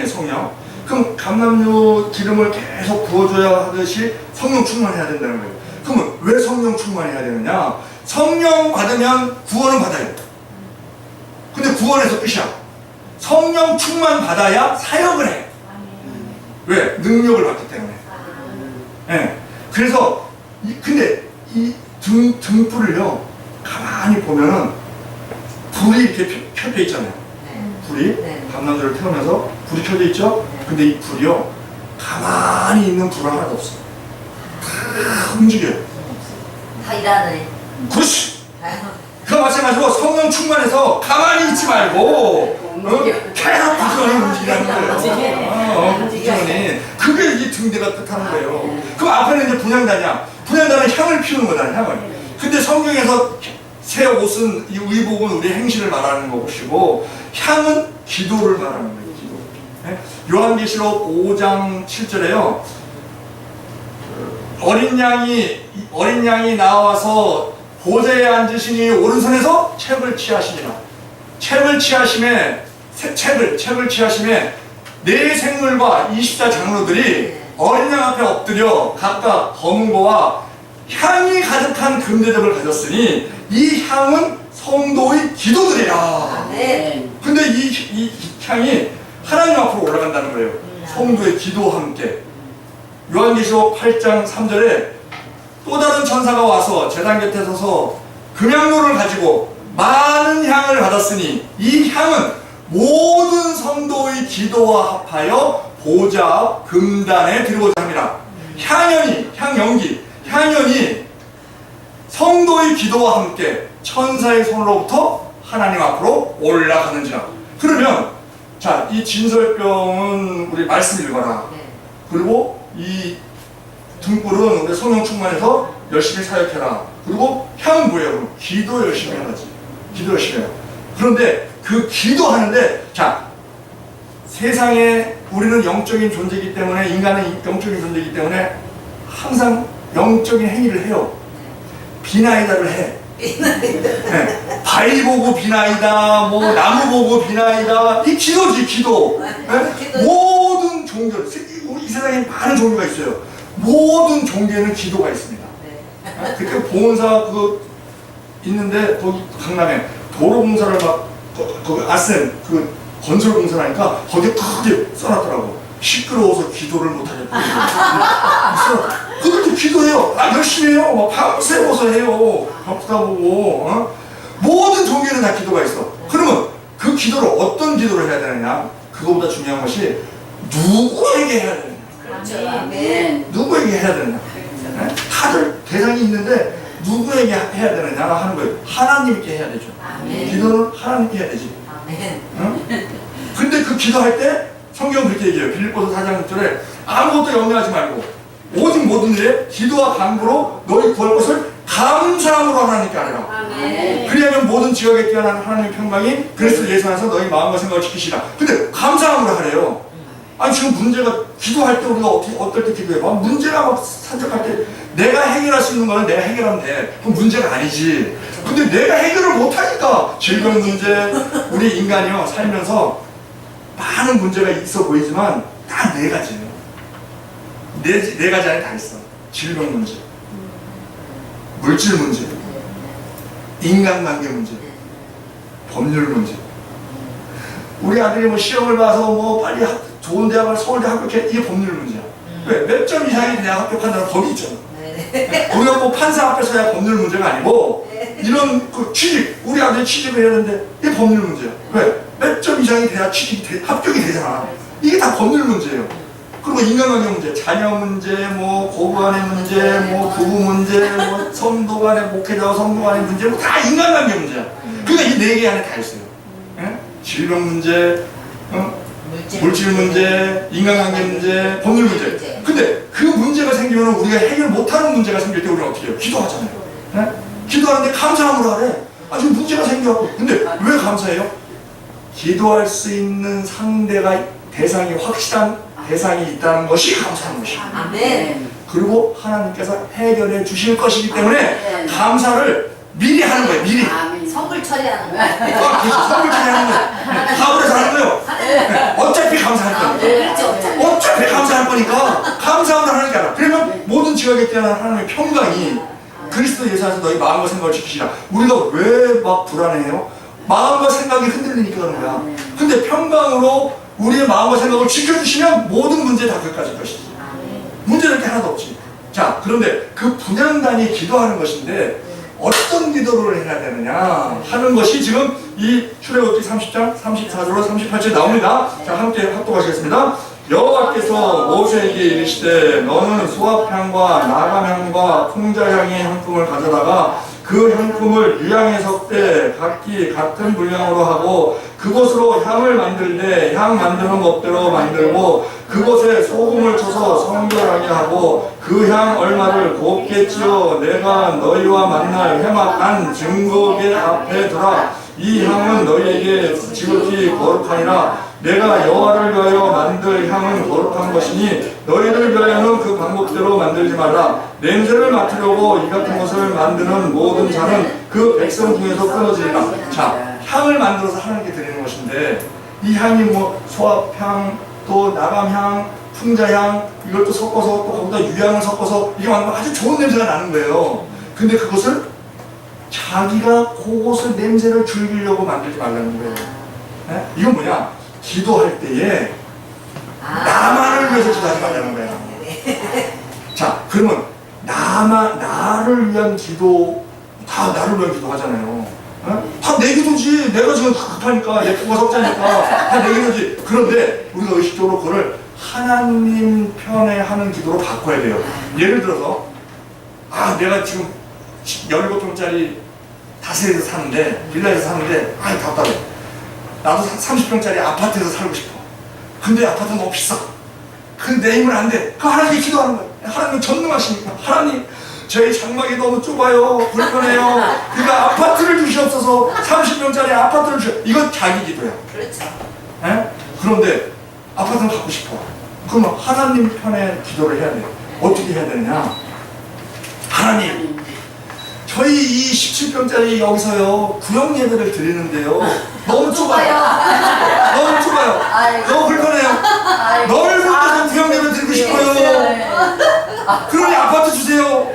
A: 성령. 그럼 감람류 기름을 계속 부어줘야 하듯이 성령 충만해야 된다는 거예요. 그러면 왜 성령 충만해야 되느냐? 성령 받으면 구원은 받아요. 근데 구원에서 끝이야. 성령 충만 받아야 사역을 해. 왜? 능력을 받기 때문에. 네. 그래서 근데 이 등불을요 가만히 보면은 불이 이렇게 켜져 있잖아요. 불이 감람류를 태우면서 불이 켜져 있죠. 근데 이 불이요 가만히 있는 불은 하나도 없어요. 다 움직여요.
B: 다 일하네.
A: 그렇지. 그거 마찬가지로 성령 충만해서 가만히 있지 말고 계속 부지런히 움직이라는 거예요. 부지런히. 그게 이 등대가 뜻하는 거예요. 그럼 앞에는 이제 분향단이야. 분향단은 향을 피우는 거다, 향을. 근데 성경에서 새 옷은, 이 의복은 우리 행실을 말하는 것이고, 향은 기도를 말하는 거예요. 기도. 네? 요한계시록 5장 7절에요. 어린 양이 나와서 보좌에 앉으시니 오른손에서 책을 취하시니라. 책을 취하심에 네 생물과 24 장로들이 어린 양 앞에 엎드려 각각 검은 거와 향이 가득한 금대접을 가졌으니 이 향은 성도의 기도들이라. 근데 이 향이 하나님 앞으로 올라간다는 거예요. 성도의 기도와 함께. 요한계시록 8장 3절에 또 다른 천사가 와서 제단 곁에 서서 금향로를 가지고 많은 향을 받았으니 이 향은 모든 성도의 기도와 합하여 보좌 앞 금단에 드리고자 합니다. 향연이 성도의 기도와 함께 천사의 손으로부터 하나님 앞으로 올라가는지라. 그러면 자, 이 진설병은 우리 말씀 읽어라. 그리고 이 등불은 우리 성령 충만해서 열심히 사역해라. 그리고 향은 뭐예요? 그럼 기도 열심히 해야지. 기도 열심히 해요. 그런데 그 기도하는데, 자, 세상에 우리는 영적인 존재이기 때문에, 인간은 영적인 존재이기 때문에 항상 영적인 행위를 해요. 비나이다를 해. 네. 바위 보고 비나이다, 뭐 나무 보고 비나이다. 이 기도지, 기도. 네? 모든 종교, 이 세상에 많은 종교가 있어요. 모든 종교에는 기도가 있습니다. 그때 보건사 있는데 거기 강남에 도로 공사를 막 아센 건설 공사를 하니까 거기에 크게 써놨더라고. 시끄러워서 기도를 못하겠다. 그것도 기도해요. 열심히 해요. 막 밤새워서 해요. 바쁘다 보고. 모든 종교에는 다 기도가 있어. 그러면 그 기도를 어떤 기도를 해야 되느냐? 그거보다 중요한 것이 누구에게 해야 되느냐?
B: 그렇죠. 아멘.
A: 누구에게 해야 되느냐? 네? 다들 대상이 있는데 누구에게 해야 되느냐 하는 거예요. 하나님께 해야 되죠.
B: 아멘.
A: 기도는 하나님께 해야 되지.
B: 아멘.
A: 응? 근데 그 기도할 때 성경은 그렇게 얘기해요. 빌립보서 4장 6절에 아무것도 염려하지 말고 오직 모든 일에 기도와 간구로 너희 구할 것을 감사함으로 하나님께 아뢰라.
B: 아멘.
A: 그리하면 모든 지각에 뛰어난 하나님의 평강이 그리스도 예수 안에서 너희 마음과 생각을 지키시라. 근데 감사함으로 하래요. 아니 지금 문제가 기도할 때 우리가 어떨 때 기도해봐. 문제가 막 산적할 때 내가 해결할 수 있는 거는 내가 해결하면 돼. 그건 문제가 아니지. 근데 내가 해결을 못하니까 질병 문제, 우리 인간이요 살면서 많은 문제가 있어 보이지만 다 네 가지예요. 네 가지 안에 다 있어. 질병 문제, 물질 문제, 인간관계 문제, 법률 문제. 우리 아들이 뭐 시험을 봐서 뭐 빨리 좋은 대학을 서울대 합격해, 이게 법률 문제야. 왜? 몇 점 이상이 돼야 합격한다는 법이 있잖아. 우리가 뭐 판사 앞에서야 법률 문제가 아니고 이런 그 취직, 우리 아들이 취직을 해야 되는데 이게 법률 문제야. 왜? 몇 점 이상이 돼야 합격이 되잖아. 이게 다 법률 문제예요. 그리고 인간관계 문제, 자녀 문제, 뭐 고부 간의 문제, 뭐 부부 문제, 뭐 성도 간의 목회자와 성도 간의 문제, 뭐 다 인간관계 문제야. 그러니까 이 네 개 안에 다 있어요. 예? 질병 문제, 물질 문제, 인간관계 문제, 법률 문제. 근데 그 문제가 생기면 우리가 해결 못하는 문제가 생길 때 우리가 어떻게 해요? 기도하잖아요. 예? 기도하는데 감사함으로 하래. 아 지금 문제가 생겨갖고. 근데 왜 감사해요? 기도할 수 있는 상대가 대상이 확실한 대상이 있다는 것이 감사한 것이에요.
B: 아멘.
A: 그리고 하나님께서 해결해 주실 것이기 때문에 감사를 미리 하는 거예요. 미리.
B: 선불 처리하는 거야.
A: 아, 그래서 선물 처리하는 거예요. 사업을 하는 거예요. 어차피 감사할 거니까. 어차피 감사할 거니까 감사함을 하니까. 그러면 모든 지각에 뛰어난 하나님의 평강이 그리스도 예수 안에서 너희 마음과 생각을 지키시라. 우리가 왜 막 불안해요? 마음과 생각이 흔들리니까 그런 거야. 근데 평강으로 우리의 마음과 생각을 지켜주시면 모든 문제 다 그까질 것이지. 문제는 게 하나도 없지. 자, 그런데 그 분향단이 기도하는 것인데 어떤 기도를 해야 되느냐 하는 것이 지금 이 출애굽기 30장 34절로 38절 나옵니다. 자, 함께 합독하시겠습니다. 여호와께서 모세에게 이르시되 너는 수압향과 나감향과 풍자향의 향품을 가져다가 그 향품을 유향에 섞되 각기 같은 분량으로 하고 그곳으로 향을 만들되 향 만드는 법대로 만들고 그곳에 소금을 쳐서 성결하게 하고 그 향 얼마를 곱게 찌어 내가 너희와 만날 회막한 증거계 앞에 두라. 이 향은 너희에게 지극히 거룩하니라. 내가 여호와를 위하여 만들 향은 거룩한 것이니 너희를 위하여는 그 방법대로 만들지 말라. 냄새를 맡으려고 이 같은 것을 만드는 모든 자는 그 백성 중에서 끊어지리라. 자, 향을 만들어서 하나님께 드리는 것인데 이 향이 뭐 소합향, 또 나감향, 풍자향 이것도 섞어서 또 거기다 유향을 섞어서 이게 아주 좋은 냄새가 나는 거예요. 근데 그것을 자기가 그것을 냄새를 즐기려고 만들지 말라는 거예요. 네? 이건 뭐냐? 기도할 때에 나만을 위해서 기도하지 말라는 거야. 자, 그러면 나를 위한 기도, 다 나를 위한 기도 하잖아요. 다 내 기도지. 내가 지금 급하니까, 내 부가 석자니까 다 내 기도지. 그런데 우리가 의식적으로 그걸 하나님 편에 하는 기도로 바꿔야 돼요. 예를 들어서 내가 지금 17평짜리 다세에서 사는데, 빌라에서 사는데 답답해. 나도 30평짜리 아파트에서 살고 싶어. 근데 아파트는 너무 비싸. 근데 내 힘은 안 돼. 그 하나님께 기도하는 거야. 하나님 전능하시니까. 하나님, 저희 장막이 너무 좁아요. 불편해요. 그러니까 아파트를 주시옵소서. 30평짜리 아파트를 주시옵소서. 이건 자기 기도야.
B: 그렇죠.
A: 에? 그런데 아파트는 갖고 싶어. 그러면 하나님 편에 기도를 해야 돼. 어떻게 해야 되느냐? 하나님, 저희 이 17평짜리 여기서요 구역 예배를 드리는데요 너무 좁아요. 너무 좁아요. 너무 불편해요. 넓은 데서 구역 예배 드리고 싶어요. 그러니 아파트 주세요.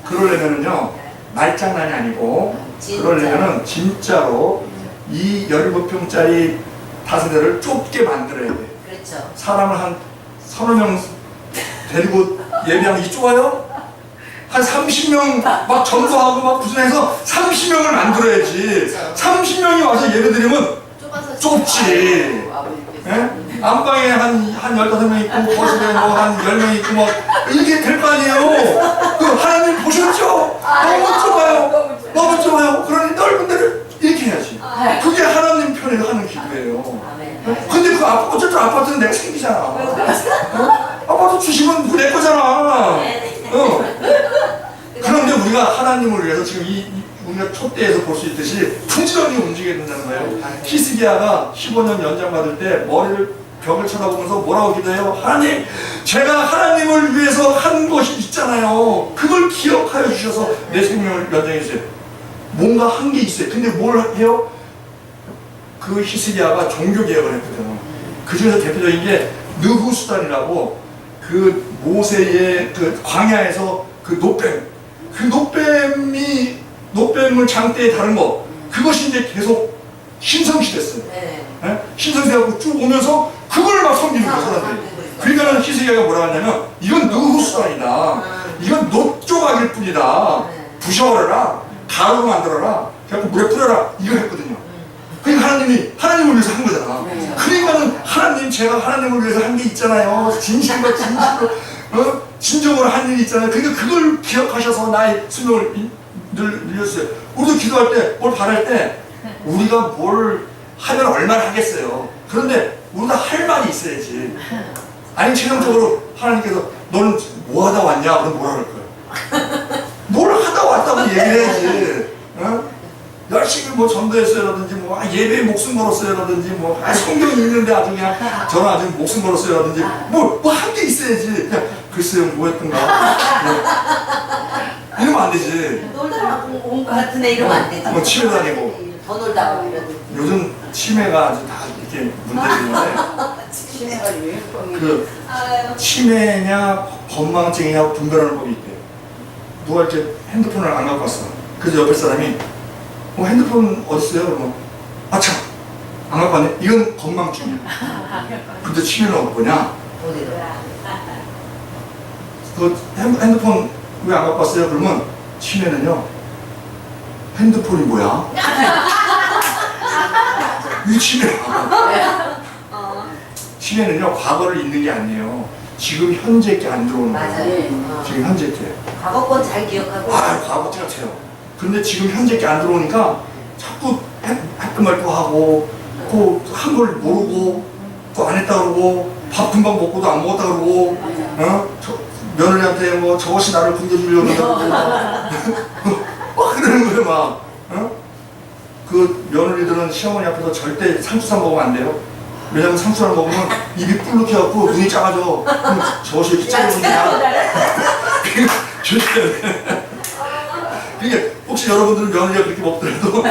A: 그러려면은요 말장난이 아니고 그러려면은 진짜로 이 17평짜리 다세대를 좁게 만들어야 돼.
B: 그렇죠.
A: 사람을 한 서너 명 데리고 예배하는 게 좁아요? 한 30명 막 전도하고 막 구순해서 30명을 만들어야지. 30명이 와서 예배드리면 좁지. 예? 안방에 한 15명 있고 거실에 뭐 한 10명 있고 막 이게 될 거 아니에요. 그 하나님 보셨죠? 너무 좁아요. 너무 좁아요. 그러니 넓은 데를 이렇게 해야지. 그게 하나님 편에 하는 기도예요. 근데 그 어쨌든 아파트는 내가 생기잖아. 아파트 주시면 내 거잖아. 그런데 우리가 하나님을 위해서 지금 우리가 촛대에서 볼 수 있듯이 부지런히 움직여야 된다는 거예요. 히스기야가 15년 연장받을 때 머리를 벽을 쳐다보면서 뭐라고 기도해요? 하나님, 제가 하나님을 위해서 한 것이 있잖아요. 그걸 기억하여 주셔서 내 생명을 연장해 주세요. 뭔가 한 게 있어요. 근데 뭘 해요? 그 히스기야가 종교개혁을 했거든요. 그 중에서 대표적인 게 느후수단이라고 그 모세의 그 광야에서 그 노뱀을 장대에 다른 거, 그것이 이제 계속 신성시 됐어요. 네? 신성시하고 쭉 오면서 그걸 막 섬기는 거예요, 사람들이. 그러니까 히스기야가 뭐라 하냐면, 이건 느후수단이다. 이건 노조각일 뿐이다. 부셔버려라. 가루로 만들어라. 그래갖고 물에 뿌려라. 이걸 했거든요. 그러니까 하나님을 위해서 한 거잖아. 그러니까는 하나님, 제가 하나님을 위해서 한 게 있잖아요. 진심과 진심으로, 진정으로 한 일이 있잖아요. 그러니까 그걸 기억하셔서 나의 수명을 늘려주세요. 우리도 기도할 때, 뭘 바랄 때, 우리가 뭘 하면 얼마나 하겠어요. 그런데 우리가 할 말이 있어야지. 아니, 최종적으로 하나님께서 너는 뭐 하다 왔냐? 그럼 뭐라 그럴 거야? 뭘 하다 왔다고 얘기를 해야지. 열심히 뭐 전도했어요라든지 뭐 예배에 목숨 걸었어요라든지 뭐 성경이 있는데 아주 그냥 저는 아주 목숨 걸었어요라든지 뭐 한 게 있어야지. 그냥 글쎄요 뭐 했던가 이러면 안 되지.
B: 놀다 온 것 같은데 이러면 안 되지.
A: 뭐 치매 다니고
B: 더 놀다 오고 이러고.
A: 요즘 치매가 아주 다 이렇게 문제인데
B: 치매가 유행병이.
A: 그 치매냐 건망증이냐 분별하는 법이 있대요. 누가 이렇게 핸드폰을 안 갖고 왔어. 그래서 옆에 사람이 핸드폰 어딨어요? 그러면 아차 안 갖고 왔네? 이건 건망증이야. 근데 치매는 어떠냐? 그 핸드폰 왜 안 갖고 왔어요? 그러면 치매는요 핸드폰이 뭐야? 이 치매야. 치매는요 과거를 잊는 게 아니에요. 지금 현재 게 안 들어오는 거예요. 지금 현재 게.
B: 과거 건 잘 기억하고.
A: 과거 때 같아요. 근데 지금 현재 게 안 들어오니까 자꾸 했던 말도 하고 또 한 걸 모르고 또 안 했다 그러고 밥 금방 먹고도 안 먹었다 그러고 며느리한테 뭐 저것이 나를 굶겨주려고 그러고 막 그러는 거예요 막. 그 며느리들은 시어머니 앞에서 절대 상추쌈 먹으면 안 돼요. 왜냐면 상추를 먹으면 입이 뿔룩해갖고 눈이 작아져. 그럼 저것이 이렇게 작아지냐. 그게 혹시 여러분들은 며느리가 그렇게 먹더라도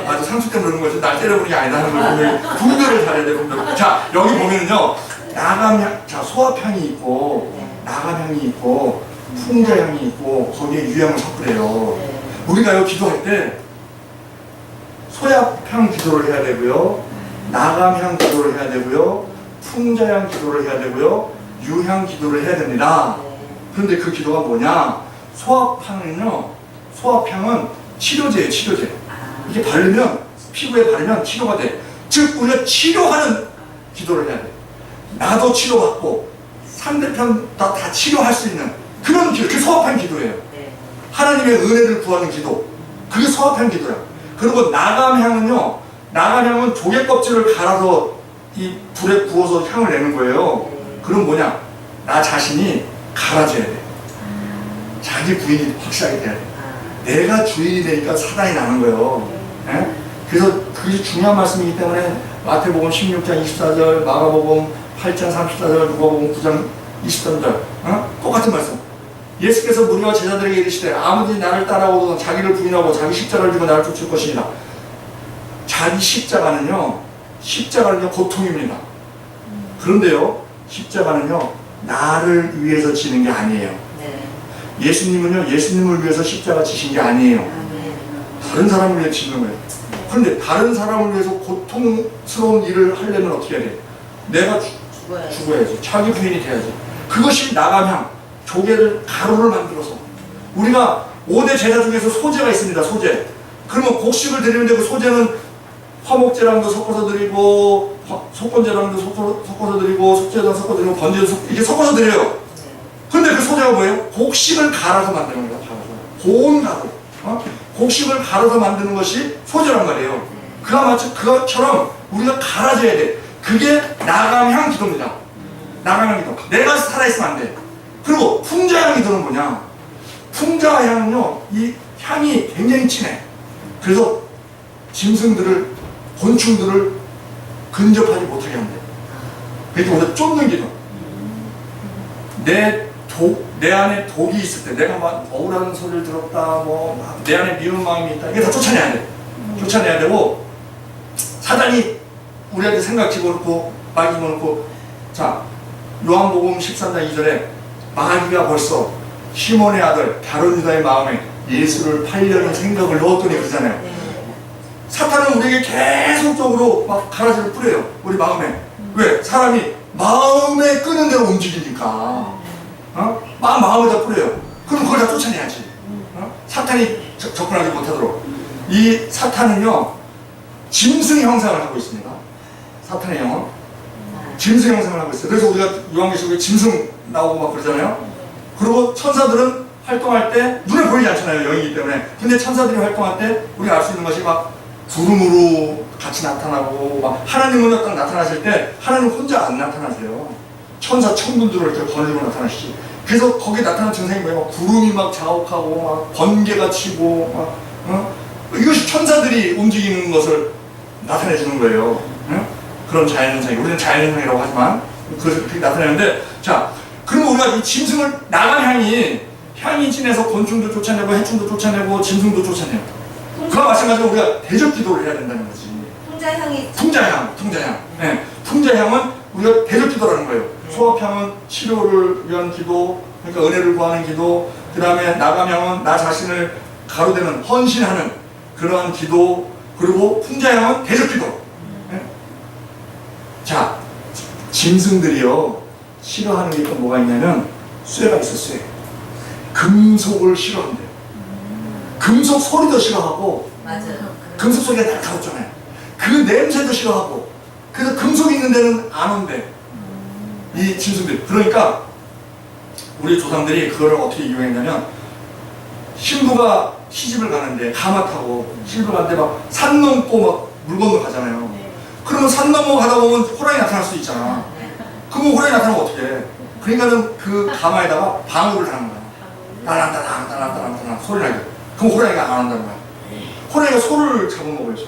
A: 아주 상추 때문에 그런 거지 날 때려보는 게 아니다 하는 걸 보면 분별을 잘해야 돼요. 분별. 자 여기 보면은요 나감향, 자 소합향이 있고 나감향이 있고 풍자향이 있고 거기에 유향을 섞으래요. 우리가요 기도할 때 소합향 기도를 해야 되고요, 나감향 기도를 해야 되고요, 풍자향 기도를 해야 되고요, 유향 기도를 해야 됩니다. 그런데 그 기도가 뭐냐? 소합향은 치료제예요, 치료제. 이게 바르면, 피부에 바르면 치료가 돼. 즉, 우리가 치료하는 기도를 해야 돼. 나도 치료받고, 상대편 다 치료할 수 있는 그런 기도, 그게 소합향 기도예요. 하나님의 은혜를 구하는 기도. 그게 소합향 기도야. 그리고 나감향은 조개 껍질을 갈아서 이 불에 구워서 향을 내는 거예요. 그럼 뭐냐? 나 자신이 갈아줘야 돼. 자기 부인이 확실하게 돼야 돼. 내가 주인이 되니까 사단이 나는 거예요. 예? 그래서 그게 중요한 말씀이기 때문에 마태복음 16장 24절, 마가복음 8장 34절, 누가복음 9장 23절 똑같은 말씀. 예수께서 무리와 제자들에게 이르시되 아무든지 나를 따라오거든 자기를 부인하고 자기 십자가를 지고 나를 쫓을 것이니라. 자기 십자가는요 고통입니다. 그런데요 십자가는요 나를 위해서 지는 게 아니에요. 예수님은요 예수님을 위해서 십자가 지신 게 아니에요. 다른 사람을 위해 지는 거예요. 그런데 다른 사람을 위해서 고통스러운 일을 하려면 어떻게 해야 돼? 내가 죽어야지. 자기 부인이 돼야지. 그것이 나감향, 조개를 가루를 만들어서. 우리가 5대 제사 중에서 소제가 있습니다. 소제. 그러면 곡식을 드리는데 그 소제는 화목제랑도 섞어서 드리고 속건제랑도 섞어서 드리고 속제랑 섞어서 드리고 번제도 이렇게 섞어서 드려요. 근데 그 소제가 뭐예요? 곡식을 갈아서 만드는 거예요. 고운 가루. 곡식을 갈아서 만드는 것이 소재란 말이에요. 그와 마치 그것처럼 우리가 갈아져야 돼. 그게 나감향 기도입니다. 나감향 기도. 내가 살아있으면 안 돼. 그리고 풍자향 기도는 뭐냐? 풍자향은요, 이 향이 굉장히 진해. 그래서 짐승들을, 곤충들을 근접하지 못하게 한대. 그러니까 우리가 쫓는 기도. 내 안에 독이 있을 때, 내가 막 억울한 소리를 들었다, 내 안에 미운 마음이 있다, 이게 다 쫓아내야 돼. 쫓아내야 되고, 사단이 우리한테 생각 집어넣고, 막 집어넣고, 자, 요한복음 13장 2절에 마귀가 벌써 시몬의 아들, 가룟유다의 마음에 예수를 팔려는 생각을 넣었더니 그러잖아요. 사탄은 우리에게 계속적으로 막 가라지를 뿌려요. 우리 마음에. 왜? 사람이 마음에 끄는 대로 움직이니까. 마음에다 뿌려요. 그럼 그걸 다 쫓아내야지. 사탄이 접근하지 못하도록. 이 사탄은요, 짐승 형상을 하고 있습니다. 사탄의 영은 짐승 형상을 하고 있어요. 그래서 우리가 요한계시록에 짐승 나오고 막 그러잖아요. 그리고 천사들은 활동할 때 눈에 보이지 않잖아요. 영이기 때문에. 근데 천사들이 활동할 때 우리가 알 수 있는 것이 막 구름으로 같이 나타나고, 막 하나님은 딱 나타나실 때 하나님 혼자 안 나타나세요. 천사 천군들을 이렇게 거느리고 나타나시지. 그래서 거기에 나타난 증상이 뭐예요? 막 구름이 막 자욱하고 막 번개가 치고 막 이것이 천사들이 움직이는 것을 나타내 주는 거예요. 그런 자연현상이, 우리는 자연현상이라고 하지만 그렇게 나타내는데, 자, 그러면 우리가 이 짐승을, 나간 향이 진해서 곤충도 쫓아내고 해충도 쫓아내고 짐승도 쫓아내요. 그와 마찬가지로 우리가 대접 기도를 해야 된다는 거지. 풍자향. 네. 풍자향은 우리가 대접 기도라는 거예요. 소합향은 치료를 위한 기도, 그러니까 은혜를 구하는 기도, 그 다음에 나감향은 나 자신을 가로대는, 헌신하는 그러한 기도, 그리고 풍자향은 대접 기도. 네? 자, 짐승들이요, 싫어하는 게 또 뭐가 있냐면, 쇠가 있어, 쇠. 금속을 싫어한대요. 금속 소리도 싫어하고,
B: 맞아요.
A: 금속 소리가 날카롭잖아요. 그 냄새도 싫어하고, 그래서 금속이 있는 데는 안 온대. 이 짐승들. 그러니까 우리 조상들이 그거를 어떻게 이용했냐면, 신부가 시집을 가는데, 가마 타고 시집을 가는데 막 산 넘고 막 물 건너 가잖아요. 그러면 산 넘어 가다 보면 호랑이 나타날 수 있잖아. 그러면 호랑이 나타나면 어떻게 해? 그러니까는 그 가마에다가 방울을 다는 거야. 딸랑딸랑 소리 나게. 그럼 호랑이가 안 온다는 거야. 호랑이가 소를 잡아먹어요, 소.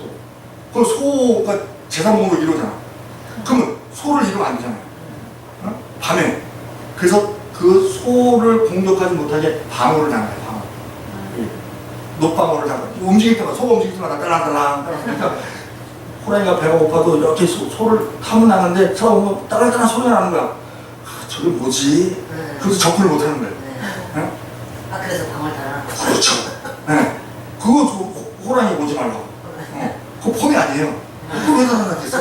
A: 그럼 소가 제사먹으로 이러잖아. 그러면 소를 이러면 안 되잖아요. 밤에. 그래서 그 소를 공격하지 못하게 방울을 다는 거야, 방울. 놋방울을 다는 거야. 움직일 때마다, 소가 움직일 때마다 딸랑딸랑. 그러니까 호랑이가 배가 고파도 이렇게 소를 타면 나는데 쳐다보면 딸랑딸랑 소리가 나는 거야. 저게 뭐지? 그래서 접근을 못 하는 거예요.
B: 그래서 방울 달아.
A: 그렇죠. 네. 그거 호랑이 오지 말라고. 그거 폼이 아니에요. 그거 왜 달아놨겠어?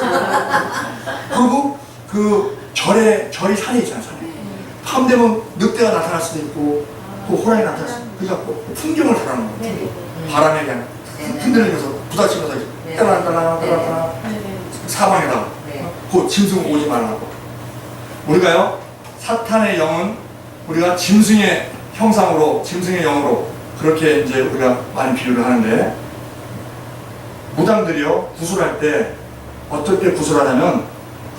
A: 그리고 그 절이 산에 있잖아요, 산에. 밤 되면 늑대가 나타날 수도 있고, 또 호랑이 나타날 수도 있고, 그러니까 풍경을 달아놓는 거예요. 바람에 그냥 흔들리면서 부딪히면서 딸랑딸랑 사방에다가. 그 짐승 오지 말라고. 우리가요, 사탄의 영은 우리가 짐승의 형상으로, 짐승의 영으로 그렇게 이제 우리가 많이 비유를 하는데, 무당들이요, 구술할 때 어떨 때 구술하냐면,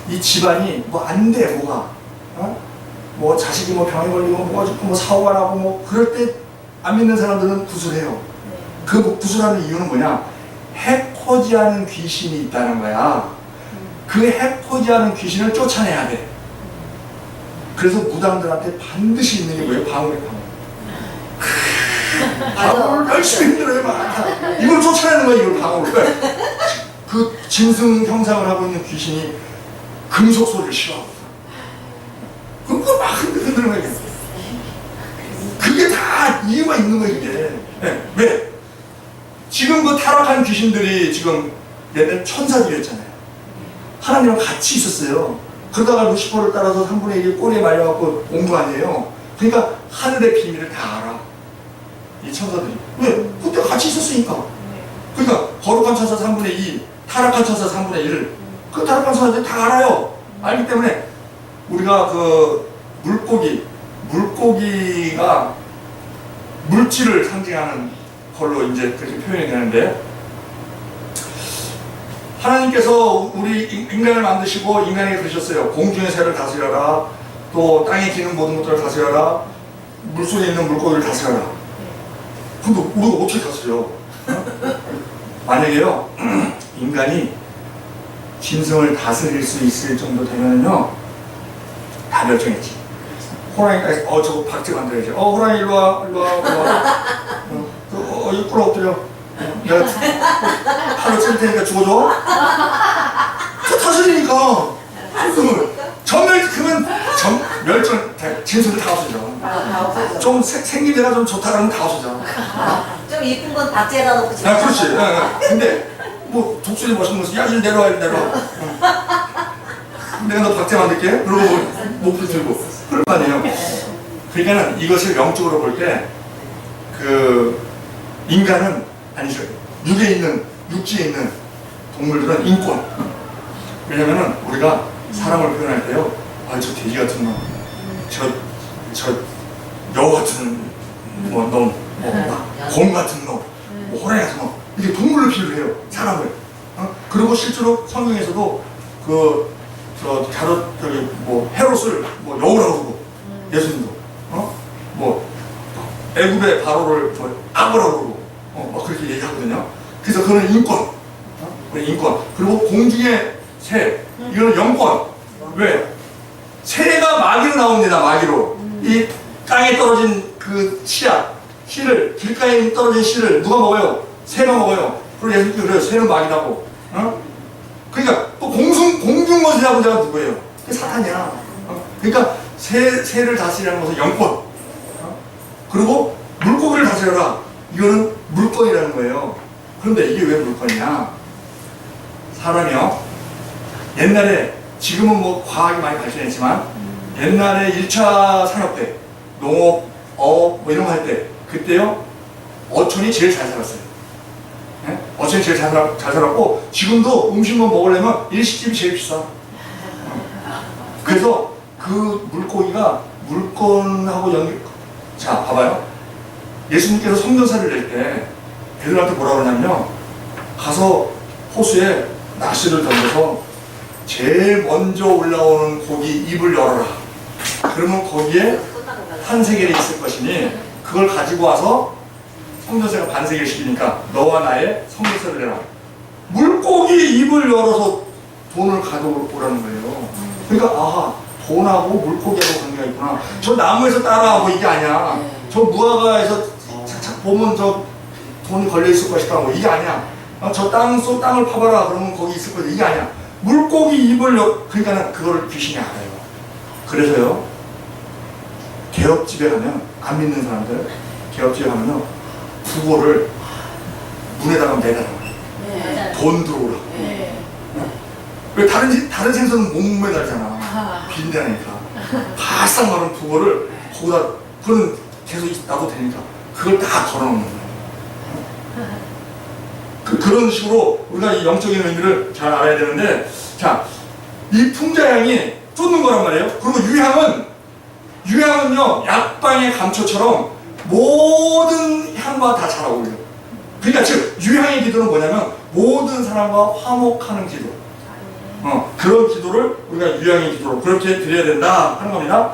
A: 이 집안이 뭐 안 돼, 뭐가. 뭐 자식이 뭐 병에 걸리고 뭐가 죽고 뭐 사고가 나고 뭐 그럴 때 안 믿는 사람들은 구술해요. 그 구술하는 이유는 뭐냐? 해코지하는 귀신이 있다는 거야. 그 해코지하는 귀신을 쫓아내야 돼. 그래서 무당들한테 반드시 있는 게 뭐예요? 방울이에요, 방울. 방울 열심히 힘들어요, 막. 이걸 쫓아내는 거야, 이걸 방울. 그 짐승 형상을 하고 있는 귀신이 금속 소리를 싫어하고, 그걸 막 흔드는 거야. 그게 다 이유가 있는 거야, 이게. 네. 왜? 지금 그 타락한 귀신들이 지금 옛날 천사들이었잖아요. 하나님이랑 같이 있었어요. 그러다가 루시퍼를 따라서 3분의 1이 꼬리에 말려갖고 온 거 아니에요. 그러니까 하늘의 비밀을 다 알아, 이 천사들이. 왜? 그때 같이 있었으니까. 그러니까 거룩한 천사 3분의 2, 타락한 천사 3분의 1, 그 타락한 천사들이 다 알아요. 알기 때문에 우리가 그 물고기가 물질을 상징하는 걸로 이제 그렇게 표현이 되는데, 하나님께서 우리 인간을 만드시고 인간에게 그러셨어요. 공중의 새를 다스려라, 또 땅에 기는 모든 것들을 다스려라, 물속에 있는 물고기를 다스려라. 근데 우리가 어떻게 다스려? 만약에요 인간이 짐승을 다스릴 수 있을 정도 되면요 다 멸종했지. 호랑이까지 저거 박제 만들어야지. 호랑이 일로와 일로와 일로와. 이거 꿇어 엎드려. 내가 팔을 칠 테니까 죽어줘. 저 다스리니까 그러면 멸종 짐승들 다 없어져. 좀 생기대가 좀 좋다 그러면 다 없어져.
B: 좀 이쁜 건 박제해다 놓고
A: 아, 그렇지. 근데 뭐 독수리 멋있는 거야. 일 내려와, 일 내려와. 내가 너 박제 만들게. 그러고 목표 들고. 그럴 거 아니에요. 그러니까는 이것을 영적으로 볼 때 그 인간은 아니죠. 육지에 있는 동물들은 인권. 왜냐면은 우리가 사람을 표현할 때요. 저 돼지 같은 놈, 저 여우 같은 놈, 곰 같은 놈, 호랑이 같은 놈. 이게 동물을 비유해요. 사람을. 그리고 실제로 성경에서도 헤롯을 여우라고 그러고, 예수님도 애굽의 바로를 악어라고 그러고, 막 그렇게 얘기하거든요. 그래서 그거는 인권, 인권. 그리고 공중의 새, 이거는 영권. 왜? 새가 마귀로 나옵니다. 마귀로. 이 땅에 떨어진 그 씨를 길가에 떨어진 씨를 누가 먹어요? 새가 먹어요. 그리고 예수님께서 그래요. 새는 마귀라고. 그러니까 또 공중권세 잡은 자가 누구예요? 그게 사탄이야. 그러니까 새를 다스리는 것은 영권. 그리고 물고기를 다스려라. 이거는 물권이라는 거예요. 그런데 이게 왜 물권이냐? 사람이요. 옛날에 지금은 뭐 과학이 많이 발전했지만 옛날에 1차 산업 때 농업, 뭐 이런 거 할 때 그때요 어촌이 제일 잘 살았어요. 네? 어촌이 제일 잘 살았고 지금도 음식만 먹으려면 일식집이 제일 비싸. 그래서 그 물고기가 물건하고 자 봐봐요. 예수님께서 성전사를 낼 때 애들한테 뭐라 그러냐면요, 가서 호수에 낚시를 던져서 제일 먼저 올라오는 고기 입을 열어라. 그러면 거기에 한 세겔이 있을 것이니 그걸 가지고 와서 성전사가 반 세겔 시키니까 너와 나의 성전사를 내라. 물고기 입을 열어서 돈을 가져오라는 거예요. 그러니까 돈하고 물고기하고 관계가 있구나. 저 나무에서 따라 뭐 이게 아니야. 저 무화과에서 착착 보면 저 돈이 걸려 있을 것이다. 뭐 이게 아니야. 저 땅을 파봐라. 그러면 거기 있을 거지. 이게 아니야. 물고기 입을 그러니까 그걸 귀신이 알아요. 그래서요 개업집에 가면 안 믿는 사람들 개업집에 가면요 부고를 문에다가 매달아요. 돈 들어오라고. 왜 다른 생선은 못 매달잖아. 빈대니까. 바싹 마른 부고를 거기다 그건 계속 놔도 되니까 그걸 다 걸어놓는 거예요. 그런 식으로 우리가 이 영적인 의미를 잘 알아야 되는데, 자, 이 풍자향이 쫓는 거란 말이에요. 그리고 유향은요 약방의 감초처럼 모든 향과 다 잘 어울려요. 그러니까 즉 유향의 기도는 뭐냐면 모든 사람과 화목하는 기도. 그런 기도를 우리가 유향의 기도로 그렇게 드려야 된다 하는 겁니다.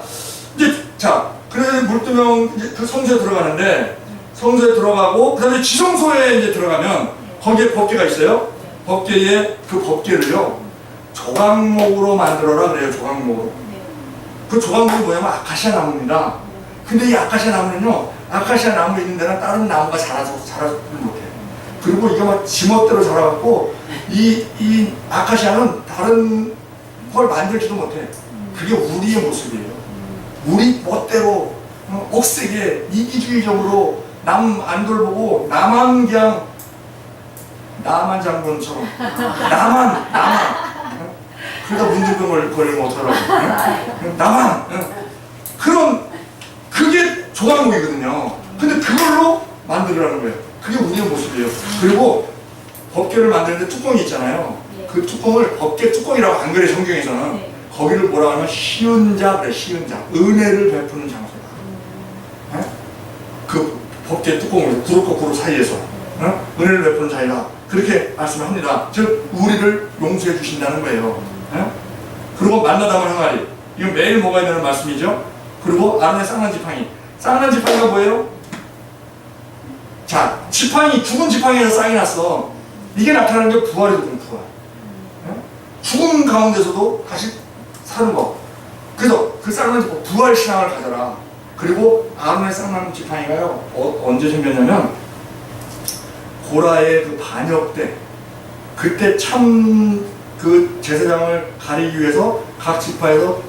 A: 이제 자, 그래서 물두명 이제 그 성소에 들어가는데, 성소에 들어가고 그다음에 지성소에 이제 들어가면 거기에 법궤가 있어요. 법궤에 그 법궤를요 조각목으로 만들어라 그래요. 조각목으로. 그 조각목이 뭐냐면 아카시아 나무입니다. 근데 이 아카시아 나무는요, 아카시아 나무 있는 데는 다른 나무가 자라지 못해. 그리고 이게 막 지멋대로 자라갖고 이 아카시아는 다른 걸 만들지도 못해. 그게 우리의 모습이에요. 우리 멋대로 억세게 이기주의적으로 남 안 돌보고 나만 장군처럼 나만 그러다 문제병을 걸리면 어떡하라고. 나만 그게 조각목이거든요. 근데 그걸로 만들으라는 거예요. 그게 우리의 모습이에요. 그리고 법궤를 만드는데 뚜껑이 있잖아요. 그 뚜껑을 법궤 뚜껑이라고 안 그래 성경에서는. 거기를 뭐라고 하면 시은자 그래. 시은자, 은혜를 베푸는 장소다. 그 법궤 어깨 뚜껑으로 구름과 구름 사이에서 은혜를 베푸는 자이다. 그렇게 말씀을 합니다. 즉 우리를 용서해 주신다는 거예요. 그리고 만나다만 항아리. 이건 매일 먹어야 되는 말씀이죠. 그리고 아론의 쌍난 지팡이. 쌍난 지팡이가 뭐예요? 자, 지팡이, 죽은 지팡이에서 쌍이 났어. 이게 나타나는 게 부활이거든, 부활. 죽음 가운데서도 다시 사는 거. 그래서 그 쌍난 지팡이, 부활 신앙을 가져라. 그리고 아론의 쌍난 지팡이가요, 언제 생겼냐면, 고라의 그 반역 때, 그때 참 그 제사장을 가리기 위해서 각 지파에서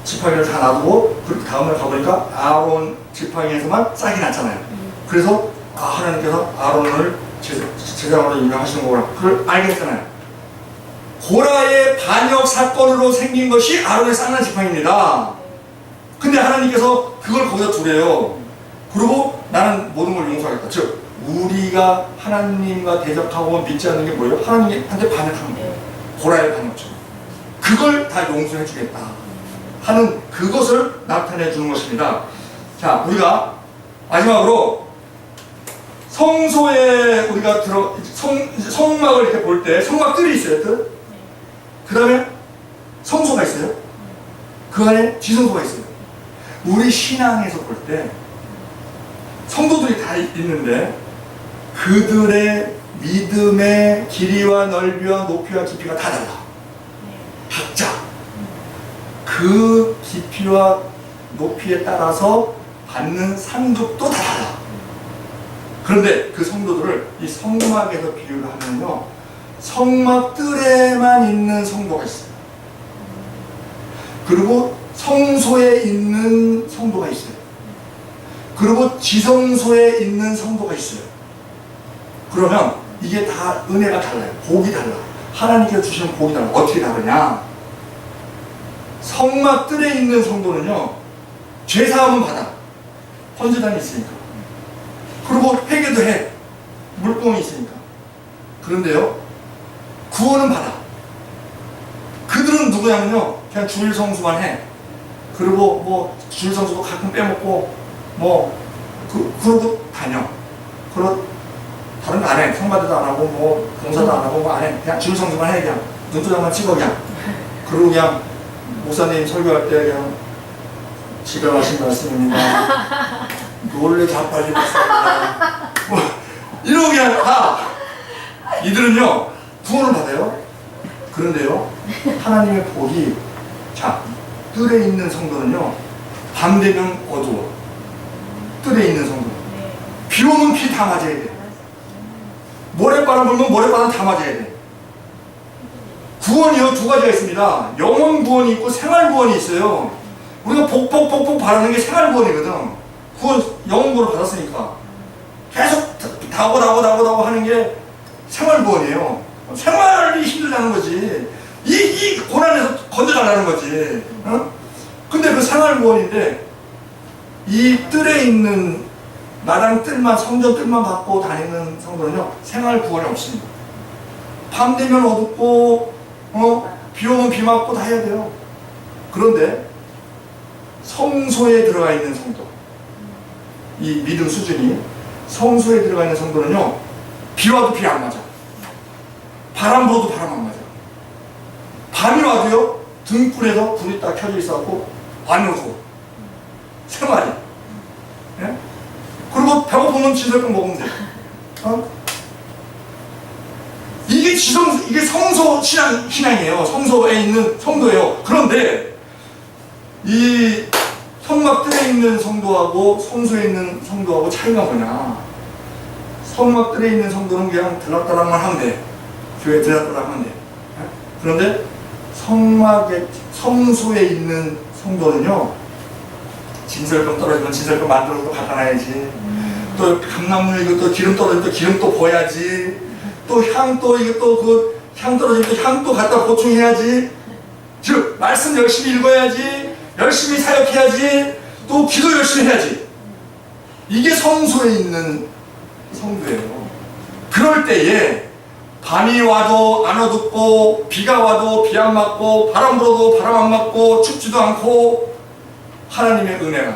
A: 지팡이를 다 놔두고, 그 다음에 가보니까 아론 지팡이에서만 싹이 났잖아요. 그래서 하나님께서 아론을 제사장으로 임명하시는 거구나. 그걸 알게 했잖아요. 고라의 반역 사건으로 생긴 것이 아론의 쌍난 지팡이입니다. 근데 하나님께서 그걸 거기다 두래요. 그리고 나는 모든 걸 용서하겠다. 즉 우리가 하나님과 대적하고 믿지 않는 게 뭐예요? 하나님한테 반역하는 거예요. 고라의 반역처럼. 그걸 다 용서해 주겠다 하는 그것을 나타내 주는 것입니다. 자, 우리가 마지막으로 성소에 우리가 성막을 이렇게 볼 때 성막들이 있어요. 그 다음에 성소가 있어요. 그 안에 지성소가 있어요. 우리 신앙에서 볼 때 성도들이 다 있는데 그들의 믿음의 길이와 넓이와 높이와 깊이가 다 달라. 각자 그 깊이와 높이에 따라서 받는 상급도 다 달라. 그런데 그 성도들을 이 성막에서 비유를 하면요, 성막들에만 있는 성도가 있어요. 그리고 성소에 있는 성도가 있어요. 그리고 지성소에 있는 성도가 있어요. 그러면 이게 다 은혜가 달라요. 복이 달라. 하나님께서 주시는 복이 달라. 어떻게 다르냐? 성막들에 있는 성도는요, 죄사함은 받아. 헌재단이 있으니까. 그리고 회개도 해. 물동이 있으니까. 그런데요, 구원은 받아. 그들은 누구냐면요, 그냥 주일 성수만 해. 그리고 뭐 주일 성수도 가끔 빼먹고 그러고 다녀. 그리고 다른 거 안 해. 성가대도 안 하고 뭐 봉사도 안 하고 뭐 안 해. 그냥 주일 성수만 해. 그냥 눈도장만 찍어 그냥. 그리고 그냥 목사님 설교할 때 그냥 집에 가신 말씀입니다. 놀래 자빠지고 있습니다. 뭐 이러고 그냥 가. 이들은요 구원을 받아요. 그런데요 하나님의 복이, 자, 뜰에 있는 성도는요 밤 되면 어두워. 뜰에 있는 성도, 비 오면 비 다 맞아야 돼. 모래바람 불면 모래바람 다 맞아야 돼. 구원이요 두 가지가 있습니다. 영혼 구원이 있고 생활 구원이 있어요. 우리가 복복복복 바라는 게 생활 구원이거든. 구원, 영혼 구원을 받았으니까 계속 다고 하는 게 생활 구원이에요. 생활이 힘들다는 거지. 이 고난에서 건져달라는 거지. 근데 그 생활 구원인데 이 뜰에 있는 마당 뜰만, 성전 뜰만 갖고 다니는 성도는요 생활 구원이 없습니다. 밤 되면 어둡고 비 오면 비 맞고 다 해야 돼요. 그런데 성소에 들어가 있는 성도, 이 믿음 수준이 성소에 들어가 있는 성도는요 비 와도 비 안 맞아. 바람 불어도 바람 안 맞아. 밤이 와도요 등불에서 불이 딱 켜져 있어갖고 안 어두워. 생활이. 예? 그리고 배고프면 진설병 먹으면 돼. 이게 성소 신앙이에요. 성소에 있는 성도예요. 그런데 이 성막들에 있는 성도하고 성소에 있는 성도하고 차이가 뭐냐? 성막들에 있는 성도는 그냥 들락달락만 하면 돼. 교회 들락달락 하면 돼. 그런데 성소에 있는 성도는요, 진설병 떨어지면 진설병 만들어서 갖다 놔야지. 또 감나무 이것도 기름 떨어지면 또 기름 또 부어야지. 또 향 또 이것도 그 향 떨어지면 또 향 또 갖다 보충해야지. 즉 말씀 열심히 읽어야지. 열심히 사역해야지. 또 기도 열심히 해야지. 이게 성소에 있는 성도예요. 그럴 때에 밤이 와도 안 어둡고 비가 와도 비 안 맞고 바람 불어도 바람 안 맞고 춥지도 않고 하나님의 은혜가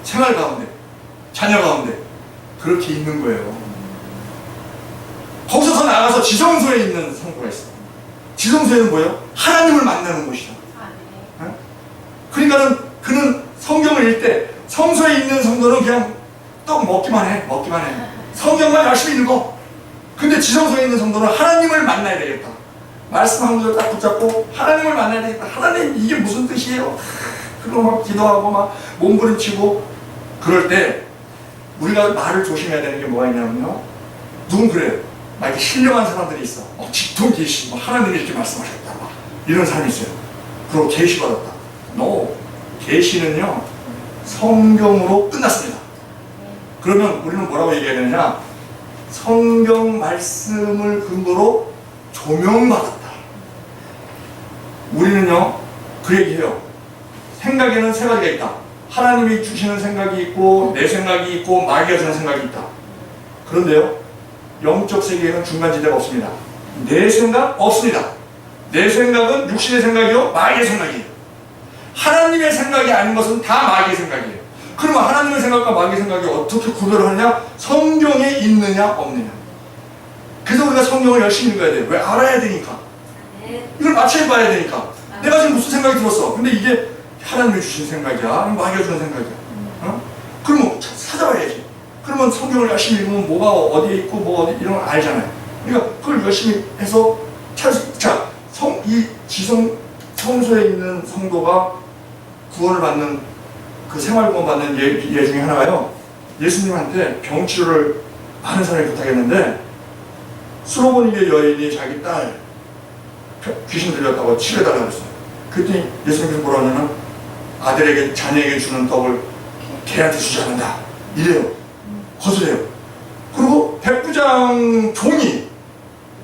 A: 생활 가운데, 자녀 가운데 그렇게 있는 거예요. 거기서 더 나가서 지성소에 있는 성도가 있어요. 지성소에는 뭐예요? 하나님을 만나는 곳이다. 어? 그러니까는 그는 성경을 읽을 때 성소에 있는 성도는 그냥 떡 먹기만 해. 성경만 열심히 읽어. 근데 지성소에 있는 성도는 하나님을 만나야 되겠다. 말씀 한 구절 딱 붙잡고 하나님을 만나야 되겠다. 하나님 이게 무슨 뜻이에요? 그거 막 기도하고 막 몸부림치고 그럴 때 우리가 말을 조심해야 되는 게 뭐가 있냐면요. 누군 그래요. 막 이렇게 신령한 사람들이 있어. 직통 계시, 뭐 하나님이 이렇게 말씀하셨다. 막 이런 사람이 있어요. 그리고 계시 받았다. No. 계시는요 성경으로 끝났습니다. 그러면 우리는 뭐라고 얘기해야 되느냐? 성경 말씀을 근거로 조명받았다. 우리는요 그 얘기해요. 생각에는 세 가지가 있다. 하나님이 주시는 생각이 있고 내 생각이 있고 마귀가 주는 생각이 있다. 그런데요 영적 세계에는 중간지대가 없습니다. 내 생각 없습니다. 내 생각은 육신의 생각이요 마귀의 생각이에요. 하나님의 생각이 아닌 것은 다 마귀의 생각이에요. 그러면 하나님의 생각과 마귀의 생각이 어떻게 구별을 하느냐? 성경에 있느냐 없느냐. 그래서 우리가 성경을 열심히 읽어야 돼요. 왜? 알아야 되니까. 이걸 맞춰 봐야 되니까. 내가 지금 무슨 생각이 들었어. 근데 이게 하나님이 주신 생각이야? 마귀가 주는 생각이야? 어? 그러면 찾아봐야지. 그러면 성경을 열심히 읽으면 뭐가 어디에 있고 뭐 어디 이런 걸 알잖아요. 그러니까 그걸 열심히 해서 자, 이 성소에 있는 성도가 구원을 받는 그 생활구원 받는 예 중에 하나가요. 예수님한테 병치료를 많은 사람이 부탁했는데 수로보니게 여인이 자기 딸 귀신 들렸다고 치료해달라고 했어요. 그랬더니 예수님께서 뭐라 하냐면 아들에게 자녀에게 주는 떡을 개한테 주지 않는다 이래요. 거슬려요. 그리고 백부장 종이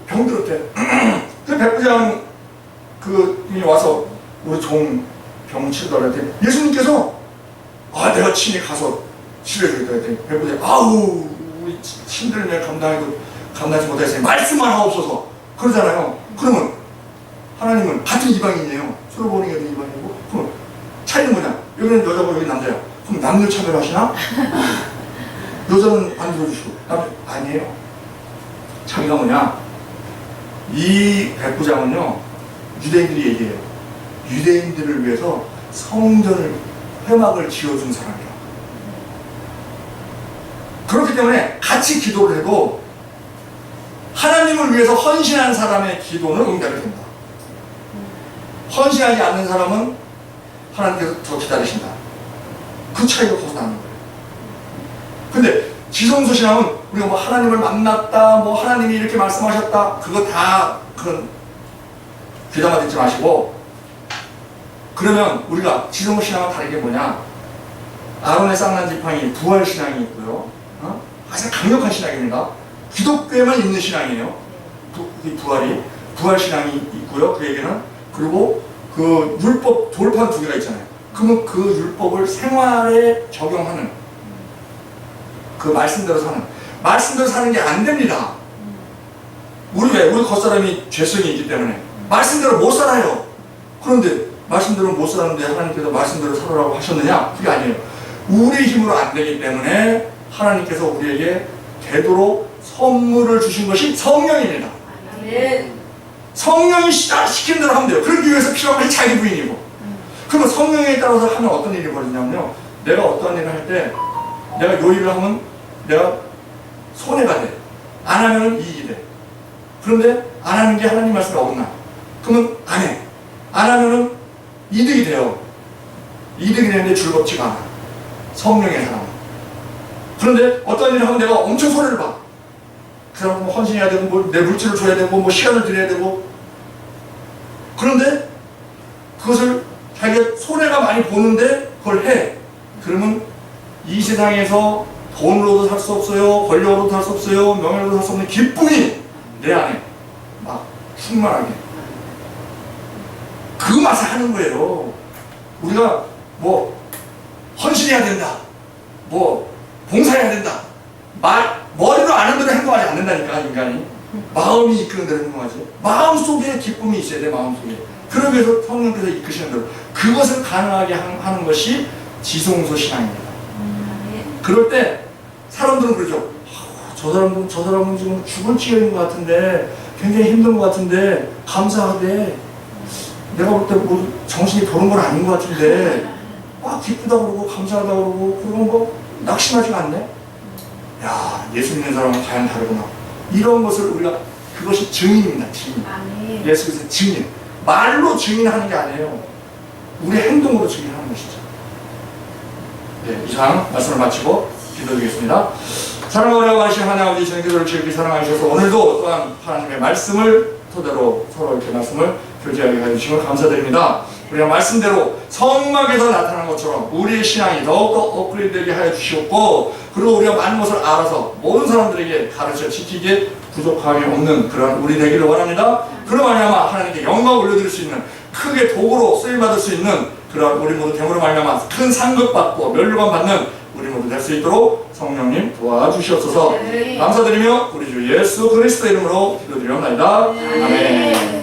A: 병들었대. 그 백부장 그이 와서 우리 종 병 치료달라 했더니 예수님께서 내가 친히 가서 치료해주겠다 했더니 백부장 아우 우리 힘들면 감당하지 못하겠으니 말씀만 하옵소서 그러잖아요. 그러면 하나님은 같은 이방인이에요. 서로 보는 게 이방인이고 그럼 차이는 뭐냐? 여기는 여자고 여기 남자야. 그럼 남녀 차별하시나? 여자는 안 들어주시고 아니에요. 차이가 뭐냐? 이 백부장은요 유대인들이 얘기해요. 유대인들을 위해서 성전을 회막을 지어준 사람이에요. 그렇기 때문에 같이 기도를 해도 하나님을 위해서 헌신한 사람의 기도는 응답이 된다. 헌신하지 않는 사람은 하나님께서 더 기다리신다. 그 차이가 거기서 나는 거예요. 근데 지성소 신앙은 우리가 뭐 하나님을 만났다, 뭐 하나님이 이렇게 말씀하셨다, 그거 다 그런 귀담아 듣지 마시고, 그러면 우리가 지성소 신앙은 다른 게 뭐냐? 아론의 쌍난 지팡이 부활 신앙이 있고요. 가장 강력한 신앙입니다. 기독교에만 있는 신앙이에요. 부활 신앙이 있고요. 그에게는 그리고 그 율법 돌판 두 개가 있잖아요. 그러면 그 율법을 생활에 적용하는 그 말씀대로 사는 게 안 됩니다. 우리 겉사람이 죄성이 있기 때문에 말씀대로 못 살아요. 그런데 말씀대로 못 사는데 하나님께서 말씀대로 살아라고 하셨느냐? 그게 아니에요. 우리 힘으로 안 되기 때문에 하나님께서 우리에게 되도록 선물을 주신 것이 성령입니다. 성령이 시킨 대로 하면 돼요. 그러기 위해서 필요한 것이 자기 부인이고. 그러면 성령에 따라서 하면 어떤 일이 벌어지냐면요. 내가 어떤 일을 할 때 내가 요 일을 하면 내가 손해가 돼. 안 하면 이익이 돼. 그런데 안 하는 게 하나님 말씀에 어긋나. 그러면 안 해. 안 하면은 이득이 돼요. 이득이 되는데 즐겁지가 않아. 성령의 사람은. 그런데 어떤 일을 하면 내가 엄청 손해를 봐. 그 사람은 뭐 헌신해야 되고, 뭐 내 물질을 줘야 되고, 뭐 시간을 드려야 되고. 그런데 그것을 자기가 손해가 많이 보는데 그걸 해. 그러면 이 세상에서 돈으로도 살 수 없어요. 권력으로도 살 수 없어요. 명예로도 살 수 없는 기쁨이 내 안에 막 충만하게. 그 맛을 하는 거예요. 우리가 뭐 헌신해야 된다. 뭐 봉사해야 된다. 머리로 아는 대로 행동하지 않는다니까 인간이. 마음이 이끄는 대로 행동하지. 마음속에 기쁨이 있어야 돼. 마음속에. 그러기 위해서 성령께서 이끄시는 대로 그것을 가능하게 하는 것이 지성소 신앙입니다. 그럴 때 사람들은 그러죠. 저 사람은 지금 죽을 지경인 것 같은데, 굉장히 힘든 것 같은데, 감사하대. 내가 볼 때 뭐 정신이 도는 건 아닌 것 같은데, 막 기쁘다고 그러고, 감사하다고 그러고, 그런 거 낙심하지가 않네? 야, 예수 믿는 사람은 과연 다르구나. 이런 것을 우리가, 그것이 증인입니다, 증인.
B: 아멘.
A: 예수 그리스도의 증인. 말로 증인하는 게 아니에요. 우리 행동으로 증인하는 것이죠. 네, 이상 말씀을 마치고 기도드리겠습니다. 사랑하고 하신 하나님 아버지, 저희 기도를 지극히 사랑하셔서 오늘도 또한 하나님의 말씀을 토대로 서로 이렇게 말씀을 교제하게 해주시면 감사드립니다. 우리가 말씀대로 성막에서 나타난 것처럼 우리의 신앙이 더욱더 업그레이드되게 하여 주시옵고, 그리고 우리가 많은 것을 알아서 모든 사람들에게 가르쳐 지키기에 부족함이 없는 그런 우리 되기를 원합니다. 그로 말미암아 하나님께 영광을 올려드릴 수 있는, 크게 도구로 쓰임받을 수 있는 그런 우리 모두 됨으로 말미암아 큰 상급받고 면류관 받는 우리 모두 될 수 있도록 성령님 도와주시옵소서. 감사드리며 우리 주 예수 그리스도 이름으로 기도드리옵나이다. 아멘.